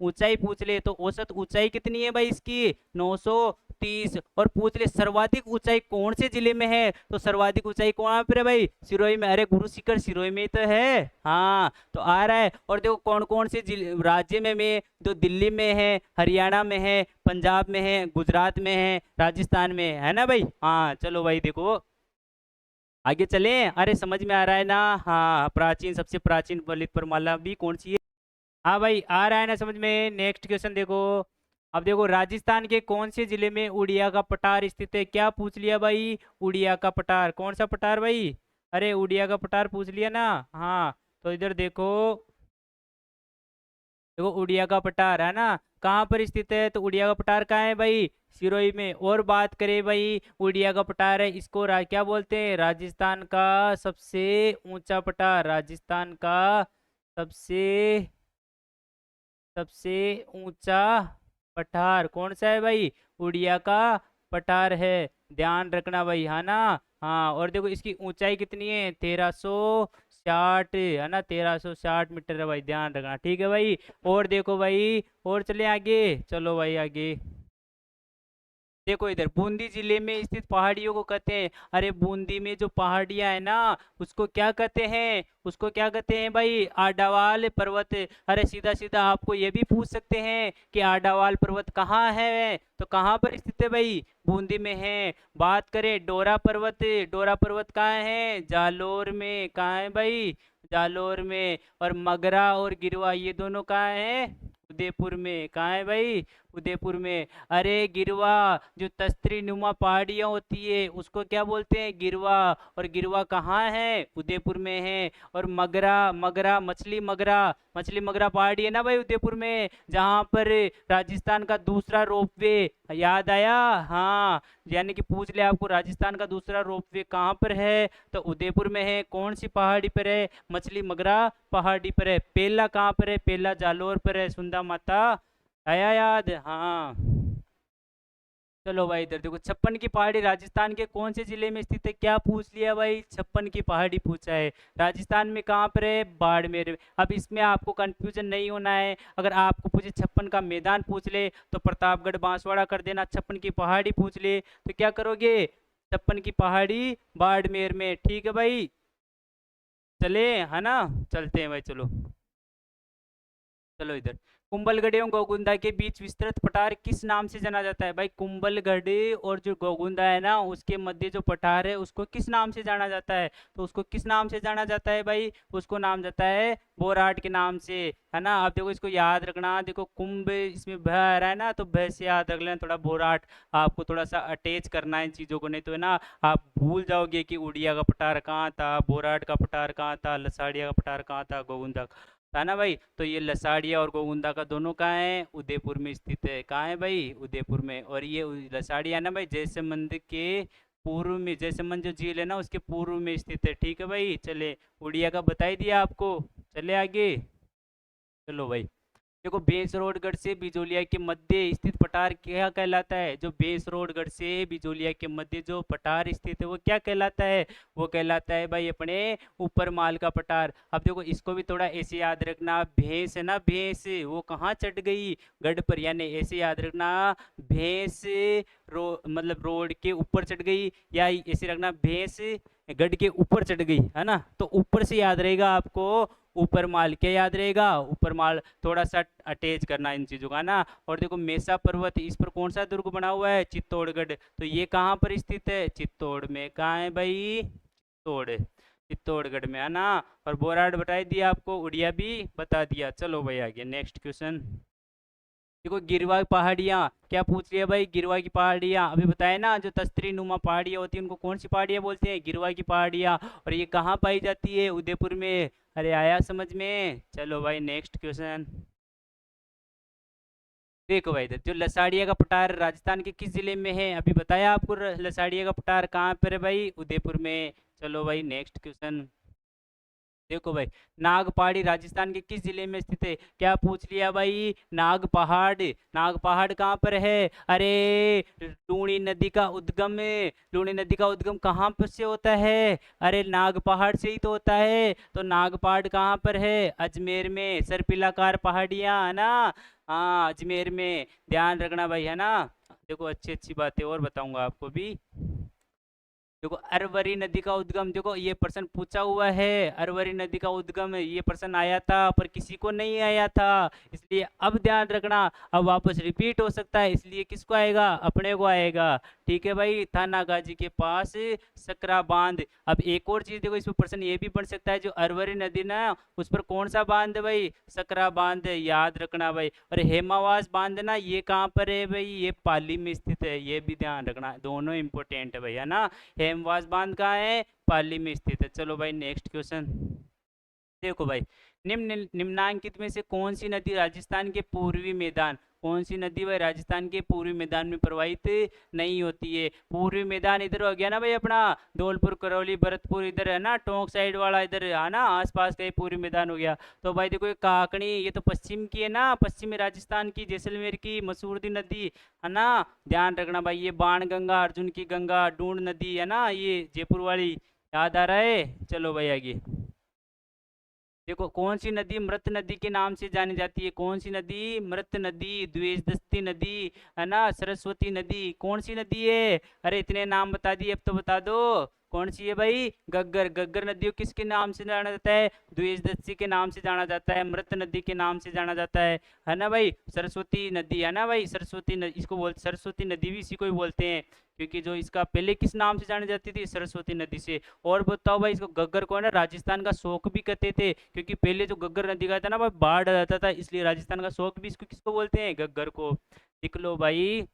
ऊंचाई पूछ ले तो औसत ऊंचाई कितनी है भाई इसकी 930। और पूछ ले सर्वाधिक ऊंचाई कौन से जिले में है, तो सर्वाधिक ऊंचाई कौन पर है भाई, सिरोही में। अरे गुरु शिखर सिरोही में तो है, हाँ तो आ रहा है। और देखो कौन कौन से राज्य में तो दिल्ली में है, हरियाणा में है, पंजाब में है, गुजरात में है, राजस्थान में है ना भाई। हाँ चलो भाई देखो आगे चले, अरे समझ में आ रहा है ना। हाँ प्राचीन, सबसे प्राचीन वलित पर्वतमाला भी कौन सी है, हाँ भाई आ रहा है ना समझ में। नेक्स्ट क्वेश्चन देखो। अब देखो राजस्थान के कौन से जिले में उड़िया का पठार स्थित है, क्या पूछ लिया भाई, उड़िया का पठार, कौन सा पठार भाई, अरे उड़िया का पठार पूछ लिया ना। हाँ तो इधर देखो, देखो उड़िया का पठार है ना, कहाँ पर स्थित है, तो उड़िया का पठार कहाँ है भाई, सिरोही में। और बात करें भाई उड़िया का पठार है, इसको क्या बोलते हैं, राजस्थान का सबसे ऊंचा पठार, राजस्थान का सबसे सबसे ऊंचा पठार कौन सा है भाई, उड़िया का पठार है, ध्यान रखना भाई, है ना। हाँ और देखो इसकी ऊंचाई कितनी है 1360, है ना, 1360 मीटर है भाई, ध्यान रखना, ठीक है भाई। और देखो भाई, और चले आगे, चलो भाई आगे देखो इधर बूंदी जिले में स्थित पहाड़ियों को कहते हैं, अरे बूंदी में जो पहाड़ियां है ना उसको क्या कहते हैं, उसको क्या कहते हैं भाई, आडावाल पर्वत। अरे सीधा सीधा आपको ये भी पूछ सकते हैं कि आडावाल पर्वत कहाँ है, तो कहाँ पर स्थित है भाई, बूंदी में है। बात करें डोरा पर्वत कहाँ है, जालोर में, कहाँ है भाई, जालोर में। और मगरा और गिरवा ये दोनों कहाँ है, उदयपुर में, कहाँ है भाई, उदयपुर में। अरे गिरवा, जो तस्त्री नुमा पहाड़ियां होती है उसको क्या बोलते हैं, गिरवा। और गिरवा कहाँ है, उदयपुर में है। और मगरा, मछली मगरा पहाड़ी है ना भाई उदयपुर में, जहाँ पर राजस्थान का दूसरा रोपवे, याद आया, हाँ यानी कि पूछ ले आपको राजस्थान का दूसरा रोपवे कहाँ पर है, तो उदयपुर में है। कौन सी पहाड़ी पर है, मछली मगरा पहाड़ी पर है। पेला कहाँ पर है, पेला जालोर पर है, सुंदा माता, आया याद, हाँ चलो भाई इधर देखो, छप्पन की पहाड़ी राजस्थान के कौन से जिले में स्थित है? क्या पूछ लिया भाई, छप्पन की पहाड़ी पूछा है। राजस्थान में कहाँ पर है? बाड़मेर में। अब इसमें आपको कंफ्यूजन नहीं होना है। अगर आपको पूछे छप्पन का मैदान पूछ ले तो प्रतापगढ़ बांसवाड़ा कर देना, छप्पन की पहाड़ी पूछ ले तो क्या करोगे? छप्पन की पहाड़ी बाड़मेर में। ठीक है भाई, चले, है ना? चलते हैं भाई, चलो। चलो इधर, कुंभलगढ़ एवं गोगुंदा के बीच विस्तृत पठार किस नाम से जाना जाता है? भाई कुंभलगढ़ और जो गोगुंदा है ना, उसके मध्य जो पठार है उसको किस नाम से जाना जाता है? तो उसको किस नाम से जाना जाता है भाई? उसको नाम जाता है बोराट के नाम से, है ना? अब देखो इसको याद रखना, देखो कुंभ इसमें भ आ रहा है ना, तो भ से याद रख लेना, थोड़ा बोराट आपको थोड़ा सा अटैच करना है इन चीज़ों को, नहीं तो है ना आप भूल जाओगे कि उड़िया का पठार कहाँ था, बोराट का पठार कहाँ था, लसाड़िया का पठार कहाँ था, गोगुंदा था ना भाई। तो ये लसाड़िया और गोगुंदा का दोनों कहाँ है? उदयपुर में स्थित है। कहाँ है भाई? उदयपुर में। और ये लसाड़िया ना भाई जैसलमेर के पूर्व में, जैसलमेर जो झील है ना उसके पूर्व में स्थित है। ठीक है भाई, चले, उड़िया का बता ही दिया आपको, चले आगे। चलो भाई, देखो बेसरोडगढ़ से बिजोलिया के मध्य स्थित पठार क्या कहलाता है? जो बेसरोडगढ़ से बिजोलिया के मध्य जो पठार स्थित है वो क्या कहलाता है? वो कहलाता है भाई अपने ऊपर माल का पठार। अब देखो इसको भी थोड़ा ऐसे याद रखना, भैंस है ना, भैंस वो कहाँ चढ़ गई? गढ़ पर, यानी ऐसे याद रखना, भैंस मतलब रोड के ऊपर चढ़ गई, या ऐसे रखना भैंस गढ़ के ऊपर चढ़ गई, है ना? तो ऊपर से याद रहेगा आपको, ऊपर माल। क्या याद रहेगा? ऊपर माल। थोड़ा सा अटैच करना इन चीज़ों का ना। और देखो मेसा पर्वत, इस पर कौन सा दुर्ग बना हुआ है? चित्तौड़गढ़। तो ये कहाँ पर स्थित है? चित्तौड़ में। कहाँ है भाई? चित्तौड़, चित्तौड़गढ़ में, है ना? और बोराड बता दिया आपको, उड़िया भी बता दिया। चलो भाई आगे नेक्स्ट क्वेश्चन। देखो गिरवा पहाड़ियाँ, क्या पूछ लिया भाई? गिरवा की पहाड़ियाँ अभी बताया ना, जो तस्तरी नुमा पहाड़ियाँ होती है उनको कौन सी पहाड़ियाँ बोलते हैं? गिरवा की पहाड़ियाँ। और ये कहाँ पाई जाती है? उदयपुर में। अरे आया समझ में? चलो भाई नेक्स्ट क्वेश्चन। देखो भाई इधर, जो लसाड़िया का पठार राजस्थान के किस जिले में है? अभी बताया आपको, लसाड़िया का पठार कहाँ पर है भाई? उदयपुर में। चलो भाई नेक्स्ट क्वेश्चन। देखो भाई, नाग पहाड़ी राजस्थान के किस जिले में स्थित है? क्या पूछ लिया भाई? नाग पहाड़। नाग पहाड़ कहाँ पर है? अरे लूणी नदी का उद्गम, लूणी नदी का उद्गम कहाँ पर से होता है? अरे नाग पहाड़ से ही तो होता है। तो नाग पहाड़ कहाँ पर है? अजमेर में। सरपिलाकार पहाड़ियाँ, है ना? हाँ अजमेर में, ध्यान रखना भाई, है ना? देखो अच्छी अच्छी बातें और बताऊंगा आपको भी। देखो अरवरी नदी का उद्गम, देखो ये प्रश्न पूछा हुआ है, अरवरी नदी का उद्गम ये प्रश्न आया था पर किसी को नहीं आया था, इसलिए अब ध्यान रखना, अब वापस रिपीट हो सकता है, इसलिए किसको आएगा? अपने को आएगा। ठीक है भाई, थानागाजी के पास सकरा बांध। अब एक और चीज देखो, इसमें प्रश्न ये भी बन सकता है, जो अरवरी नदी ना उस पर कौन सा बांध है भाई? सकरा बांध, याद रखना भाई। और हेमावास बांध ना, ये कहाँ पर है भाई? ये पाली में स्थित है, ये भी ध्यान रखना, दोनों इंपॉर्टेंट है भाई, है ना? हेमवास बांध कहाँ है? पाली में स्थित है। चलो भाई नेक्स्ट क्वेश्चन। देखो भाई, निम्नांकित में से कौन सी नदी राजस्थान के पूर्वी मैदान, कौन सी नदी भाई राजस्थान के पूर्वी मैदान में प्रवाहित नहीं होती है? पूर्वी मैदान इधर हो गया ना भाई अपना, धौलपुर, करौली, भरतपुर, इधर है ना, टोंक साइड वाला, इधर है ना, आसपास का ये पूर्वी मैदान हो गया। तो भाई देखो ये काकनी, ये तो पश्चिम की है ना, पश्चिमी राजस्थान की, जैसलमेर की मसूरदी नदी, है ना? ध्यान रखना भाई, ये बाण गंगा, अर्जुन की गंगा, डूंड नदी, है ना, ये जयपुर वाली, याद आ रहा है? चलो भाई आगे। देखो कौन सी नदी मृत नदी के नाम से जानी जाती है? कौन सी नदी? मृत नदी, द्वेषदस्ती नदी, है ना, सरस्वती नदी, कौन सी नदी है? अरे इतने नाम बता दिए, अब तो बता दो कौन सी है भाई? गग्गर। गग्गर नदी को किसके नाम से जाना जाता है? द्वेषदस्ती के नाम से जाना जाता है, मृत नदी के नाम से जाना जाता है ना भाई? सरस्वती नदी, है ना भाई? सरस्वती नदी इसको बोल, सरस्वती नदी भी इसी को ही बोलते हैं, क्योंकि जो इसका पहले किस नाम से जानी जाती थी? सरस्वती नदी से। और बताओ भाई, इसको गग्गर को है ना राजस्थान का शोक भी कहते थे, क्योंकि पहले जो गग्गर नदी का था ना भाई, बाढ़ आ जाता था, इसलिए राजस्थान का शोक भी इसको किसको बोलते हैं? गग्गर को। लिख लो भाई,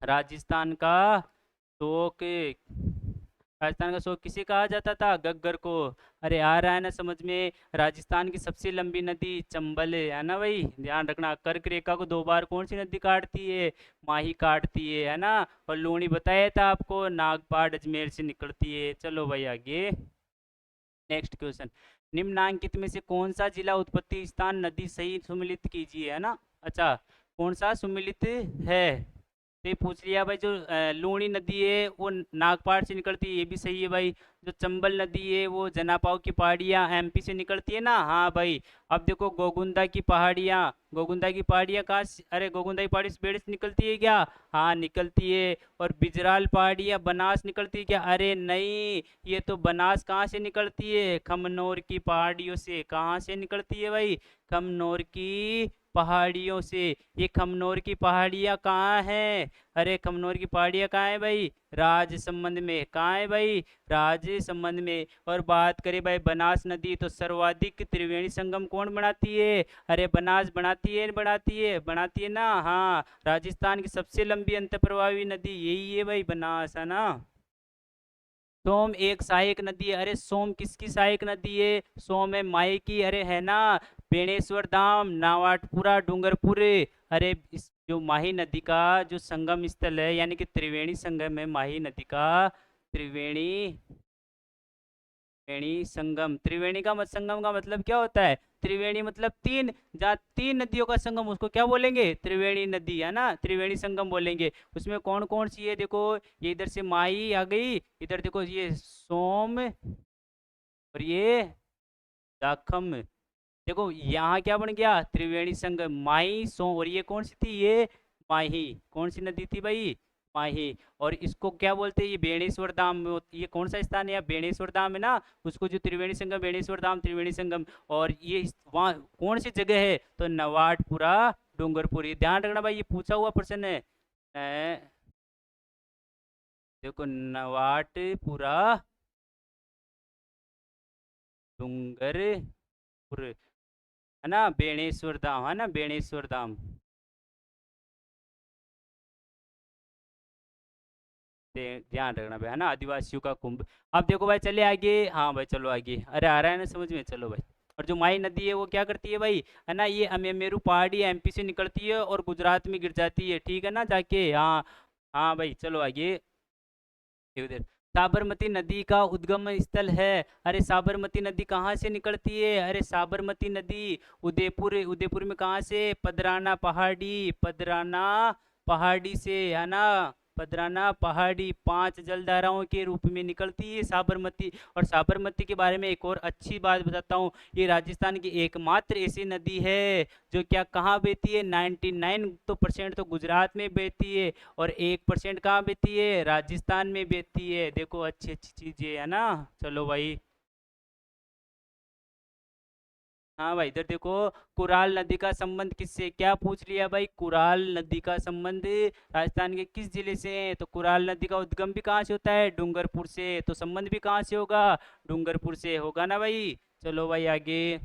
राजस्थान का शोक, राजस्थान का शोक किसे कहा जाता था? गग्गर को। अरे आ रहा है ना समझ में? राजस्थान की सबसे लंबी नदी चंबल है ना भाई? ध्यान रखना, कर्क रेखा को दो बार कौन सी नदी काटती है? माही काटती है ना? और लूणी बताया था आपको, नागपाड़ अजमेर से निकलती है। चलो भाई आगे नेक्स्ट क्वेश्चन। निम्नांकित में से कौन सा जिला उत्पत्ति स्थान नदी सही सुमिलित कीजिए, है ना? अच्छा, कौन सा सुमिलित है? तो ये पूछ लिया भाई। जो लूणी नदी है वो नागपाड़ से निकलती है, ये भी सही है भाई। जो चंबल नदी है वो जनापाव की पहाड़ियाँ एमपी से निकलती है ना, हाँ भाई। अब देखो गोगुंदा की पहाड़ियाँ, गोगुंदा की पहाड़ियाँ कहाँ से, अरे गोगुंदा की पहाड़ी से बेड़ से निकलती है क्या? हाँ निकलती है। और बिजराल पहाड़ियाँ बनास निकलती है क्या? अरे नहीं, ये तो बनास कहाँ से निकलती है? खमनोर की पहाड़ियों से। कहाँ से निकलती है भाई? खमनोर की पहाड़ियों से। ये खमनोर की पहाड़ियाँ कहाँ हैं? अरे खमनोर की पहाड़ियाँ कहाँ है भाई? राजसमंद में। कहाँ है भाई? राजसमंद में। और बात करें भाई बनास नदी, तो सर्वाधिक त्रिवेणी संगम कौन बनाती है? अरे बनास बनाती है, बनाती है ना, हाँ। राजस्थान की सबसे लंबी अंत प्रवाही नदी यही है भाई, बनास, है ना। सोम एक सहायक नदी है। अरे सोम किसकी सहायक नदी है? सोम है माई की, अरे है ना। बेणेश्वर धाम, नावाटपुरा, डूंगरपुर। अरे इस जो माही नदी का जो संगम स्थल है, यानी कि त्रिवेणी संगम है माही नदी का। त्रिवेणी, त्रिवेणी संगम। त्रिवेणी का संगम का मतलब क्या होता है? त्रिवेणी मतलब तीन, जहाँ तीन नदियों का संगम उसको क्या बोलेंगे? त्रिवेणी नदी, है ना, त्रिवेणी संगम बोलेंगे। उसमें कौन कौन सी है देखो, ये इधर से माई आ गई, इधर देखो ये सोम, और ये दाखम। देखो यहाँ क्या बन गया? त्रिवेणी संगम, माही सो, और ये कौन सी थी? ये माही। कौन सी नदी थी भाई? माही। और इसको क्या बोलते हैं? ये बेणेश्वर धाम में ये कौन सा स्थान है? बेणेश्वर धाम है ना, उसको जो त्रिवेणी संगम, बेणेश्वर धाम, त्रिवेणी संगम। और ये वहाँ कौन सी जगह है? तो नवाटपुरा, डूंगरपुर। ये ध्यान रखना भाई, ये पूछा हुआ प्रश्न है। देखो नवाटपुरा, डूंगरपुर, है ना, बेणेश्वर धाम, है ना, बेणेश्वर धाम। ध्यान रखना भाई, है ना, आदिवासियों का कुंभ। अब देखो भाई, चले आगे, हाँ भाई चलो आगे, अरे आ रहा है ना समझ में, चलो भाई। और जो माई नदी है वो क्या करती है भाई? है ना, ये अमेमेरू पहाड़ी एमपी से निकलती है और गुजरात में गिर जाती है, ठीक है ना, जाके, हाँ। हाँ भाई चलो आगे। उधर साबरमती नदी का उद्गम स्थल है। अरे साबरमती नदी कहाँ से निकलती है? अरे साबरमती नदी उदयपुर, उदयपुर में कहाँ से? पदराना पहाड़ी, पदराना पहाड़ी से, है ना। पदराना पहाड़ी, 5 जलधाराओं के रूप में निकलती है साबरमती। और साबरमती के बारे में एक और अच्छी बात बताता हूँ, ये राजस्थान की एकमात्र ऐसी नदी है जो क्या कहाँ बहती है? 99 तो परसेंट तो गुजरात में बहती है, और 1% कहाँ बहती है? राजस्थान में बहती है। देखो अच्छी अच्छी चीजें, है ना। चलो भाई, हाँ भाई इधर देखो, कुराल नदी का संबंध किससे? क्या पूछ लिया भाई? कुराल नदी का संबंध राजस्थान के किस जिले से है? तो कुराल नदी का उद्गम भी कहाँ से होता है? डूंगरपुर से। तो संबंध भी कहाँ से होगा? डूंगरपुर से होगा ना भाई। चलो भाई आगे।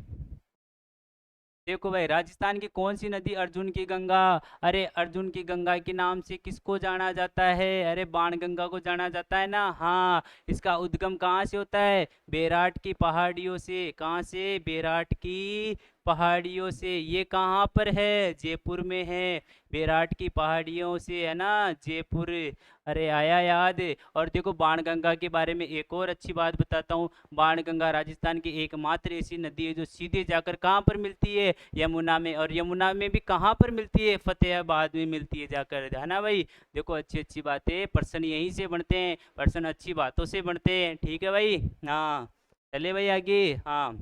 देखो भाई, राजस्थान की कौन सी नदी अर्जुन की गंगा? अरे अर्जुन की गंगा के नाम से किसको जाना जाता है? अरे बाण गंगा को जाना जाता है ना, हाँ। इसका उद्गम कहाँ से होता है? बेराट की पहाड़ियों से। कहाँ से? बेराट की पहाड़ियों से। ये कहाँ पर है? जयपुर में है। बेराट की पहाड़ियों से, है ना, जयपुर। अरे आया याद। और देखो बाणगंगा के बारे में एक और अच्छी बात बताता हूँ। बाणगंगा राजस्थान की एकमात्र ऐसी नदी है जो सीधे जाकर कहाँ पर मिलती है? यमुना में। और यमुना में भी कहाँ पर मिलती है? फतेहाबाद में मिलती है जाकर, है ना भाई। देखो अच्छी अच्छी बातें, प्रश्न यहीं से बनते हैं, प्रश्न अच्छी बातों से बनते हैं, ठीक है भाई, हाँ। चले भाई आगे, हाँ।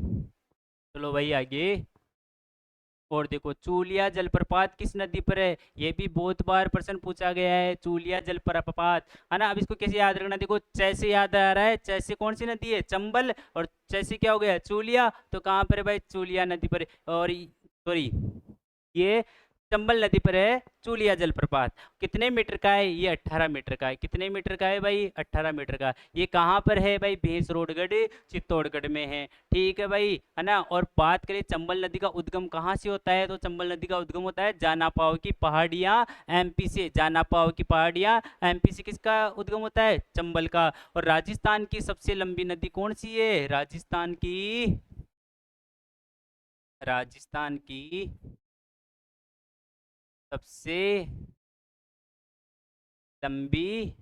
चलो भाई आगे। और देखो चूलिया जलप्रपात किस नदी पर है? ये भी बहुत बार प्रश्न पूछा गया है, चूलिया जलप्रपात, है ना। अब इसको कैसे याद रखना? देखो जैसे याद आ रहा है, जैसे कौन सी नदी है? चंबल। और जैसे क्या हो गया? चूलिया। तो कहाँ पर है भाई? चूलिया नदी पर है। और सॉरी, ये चंबल नदी पर है चूलिया जलप्रपात। कितने मीटर का है? ये 18 मीटर का है। कितने मीटर का है भाई? 18 मीटर का। ये कहाँ पर है भाई? भैंसरोडगढ़, चित्तौड़गढ़ में है, ठीक है भाई, है ना। और बात करें चंबल नदी का उद्गम कहाँ से होता है, तो चंबल नदी का उद्गम होता है जानापाव की पहाड़ियाँ एमपी से। जानापाव की पहाड़ियाँ एमपी से। किसका उद्गम होता है? चंबल का। और राजस्थान की सबसे लंबी नदी कौन सी है? राजस्थान की सबसे लंबी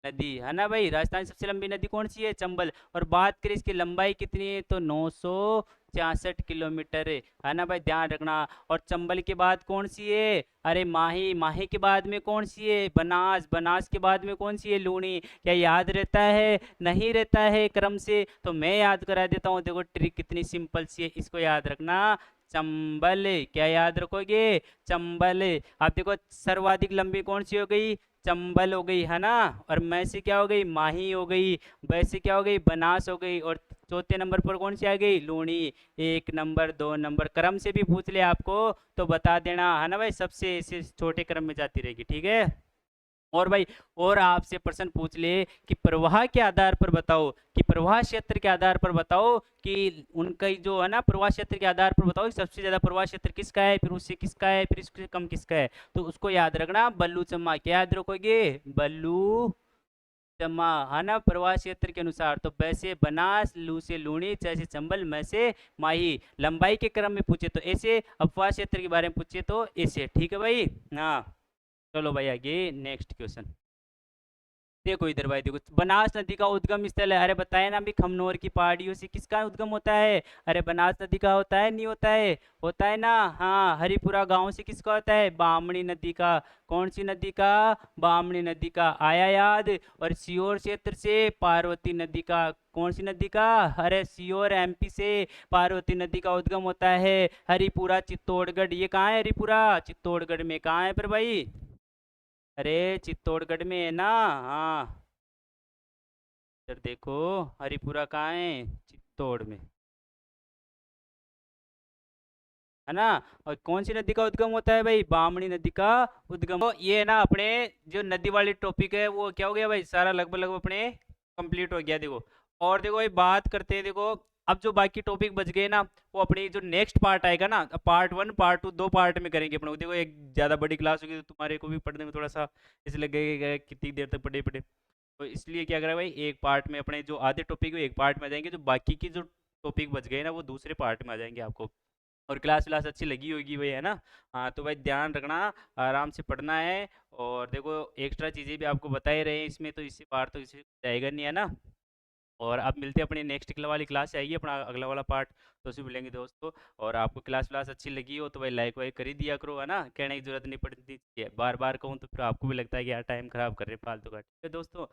नदी, है ना भाई, राजस्थान की सबसे लंबी नदी कौन सी है? चंबल। और बात करें इसकी लंबाई कितनी है, तो 900 66 किलोमीटर है ना भाई, ध्यान रखना। और चंबल के बाद कौन सी है? अरे माही, माही के बाद में कौन सी है? बनास, बनास के बाद में कौन सी है? लूणी। क्या याद रहता है? नहीं रहता है क्रम से, तो मैं याद करा देता हूँ। देखो ट्रिक कितनी सिंपल सी है, इसको याद रखना। चंबल, क्या याद रखोगे? चंबल। अब देखो सर्वाधिक लंबी कौन सी हो गई? चंबल हो गई, है ना। और मैं से क्या हो गई? माही हो गई। वैसे क्या हो गई? बनास हो गई। और चौथे नंबर पर कौन सी आ गई? लूणी। 1 नंबर, 2 नंबर, क्रम से भी पूछ ले आपको तो बता देना, है ना भाई, सबसे ऐसे छोटे क्रम में जाती रहेगी, ठीक है। और भाई, और आपसे प्रश्न पूछ ले कि प्रवाह के आधार पर बताओ, कि प्रवाह क्षेत्र के आधार पर बताओ कि उनका जो है ना, प्रवाह क्षेत्र के आधार पर बताओ कि सबसे ज्यादा प्रवाह क्षेत्र किसका है, फिर उससे किसका है, फिर इससे कम किसका है। तो उसको याद रखना, बल्लू-चम्मा। क्या याद रखोगे? बल्लू चम्मा, है ना, प्रवाह क्षेत्र के अनुसार। तो वैसे बनास, लू से लूणी, च से चंबल, मैं से माही। लंबाई के क्रम में पूछे तो ऐसे, अपवाह क्षेत्र के बारे में पूछे तो ऐसे, ठीक है भाई। हाँ, चलो भाई आगे नेक्स्ट क्वेश्चन। देखो इधर भाई, देखो बनास नदी का उद्गम स्थल है। अरे बताए ना अभी, खमनोर की पहाड़ियों से किसका उद्गम होता है? अरे बनास नदी का होता है, नहीं होता है? होता है ना। हाँ, हरिपुरा गांव से किसका होता है? बामणी नदी का। कौन सी नदी का? बामणी नदी का। आया याद? और सीहोर क्षेत्र से पार्वती नदी का। कौन सी नदी का? अरे सीहोर एमपी से पार्वती नदी का उद्गम होता है। हरिपुरा चित्तौड़गढ़, ये कहाँ है? हरिपुरा चित्तौड़गढ़ में कहाँ है पर भाई? अरे चित्तौड़गढ़ में है ना। हाँ, इधर देखो, हरिपुरा कहाँ है? चित्तौड़ में, है ना। और कौन सी नदी का उद्गम होता है भाई? बामणी नदी का उद्गम। तो ये है ना, अपने जो नदी वाली टॉपिक है वो क्या हो गया भाई, सारा लगभग लगभग अपने कंप्लीट हो गया। देखो, और देखो भाई बात करते हैं, देखो अब जो बाकी टॉपिक बच गए ना, वो अपनी जो नेक्स्ट पार्ट आएगा ना, पार्ट 1 पार्ट 2, 2 पार्ट में करेंगे अपने को। देखो एक ज़्यादा बड़ी क्लास होगी तो तुम्हारे को भी पढ़ने में थोड़ा सा इस लगेगा कितनी देर तक पढ़े पढ़े। तो इसलिए क्या करें भाई, एक पार्ट में अपने जो आधे टॉपिक है एक पार्ट में आ जाएंगे, जो बाकी की जो टॉपिक बच गए ना वो दूसरे पार्ट में आ जाएंगे आपको। और क्लास व्लास अच्छी लगी होगी भाई, है ना। हाँ तो भाई ध्यान रखना, आराम से पढ़ना है। और देखो एक्स्ट्रा चीज़ें भी आपको बता ही रहे हैं इसमें, तो इससे बाहर तो इसे जाएगा नहीं, है ना। और अब मिलते हैं अपनी नेक्स्ट वाली क्लास से, आइए अपना अगला वाला पार्ट, तो उसमें मिलेंगे दोस्तों। और आपको क्लास व्लास अच्छी लगी हो तो भाई लाइक वाइक कर ही दिया करो, है ना, कहने की जरूरत नहीं पड़ती, बार बार कहूँ तो फिर आपको भी लगता है कि यार टाइम खराब कर रहे हैं फालतू का, ठीक है दोस्तों।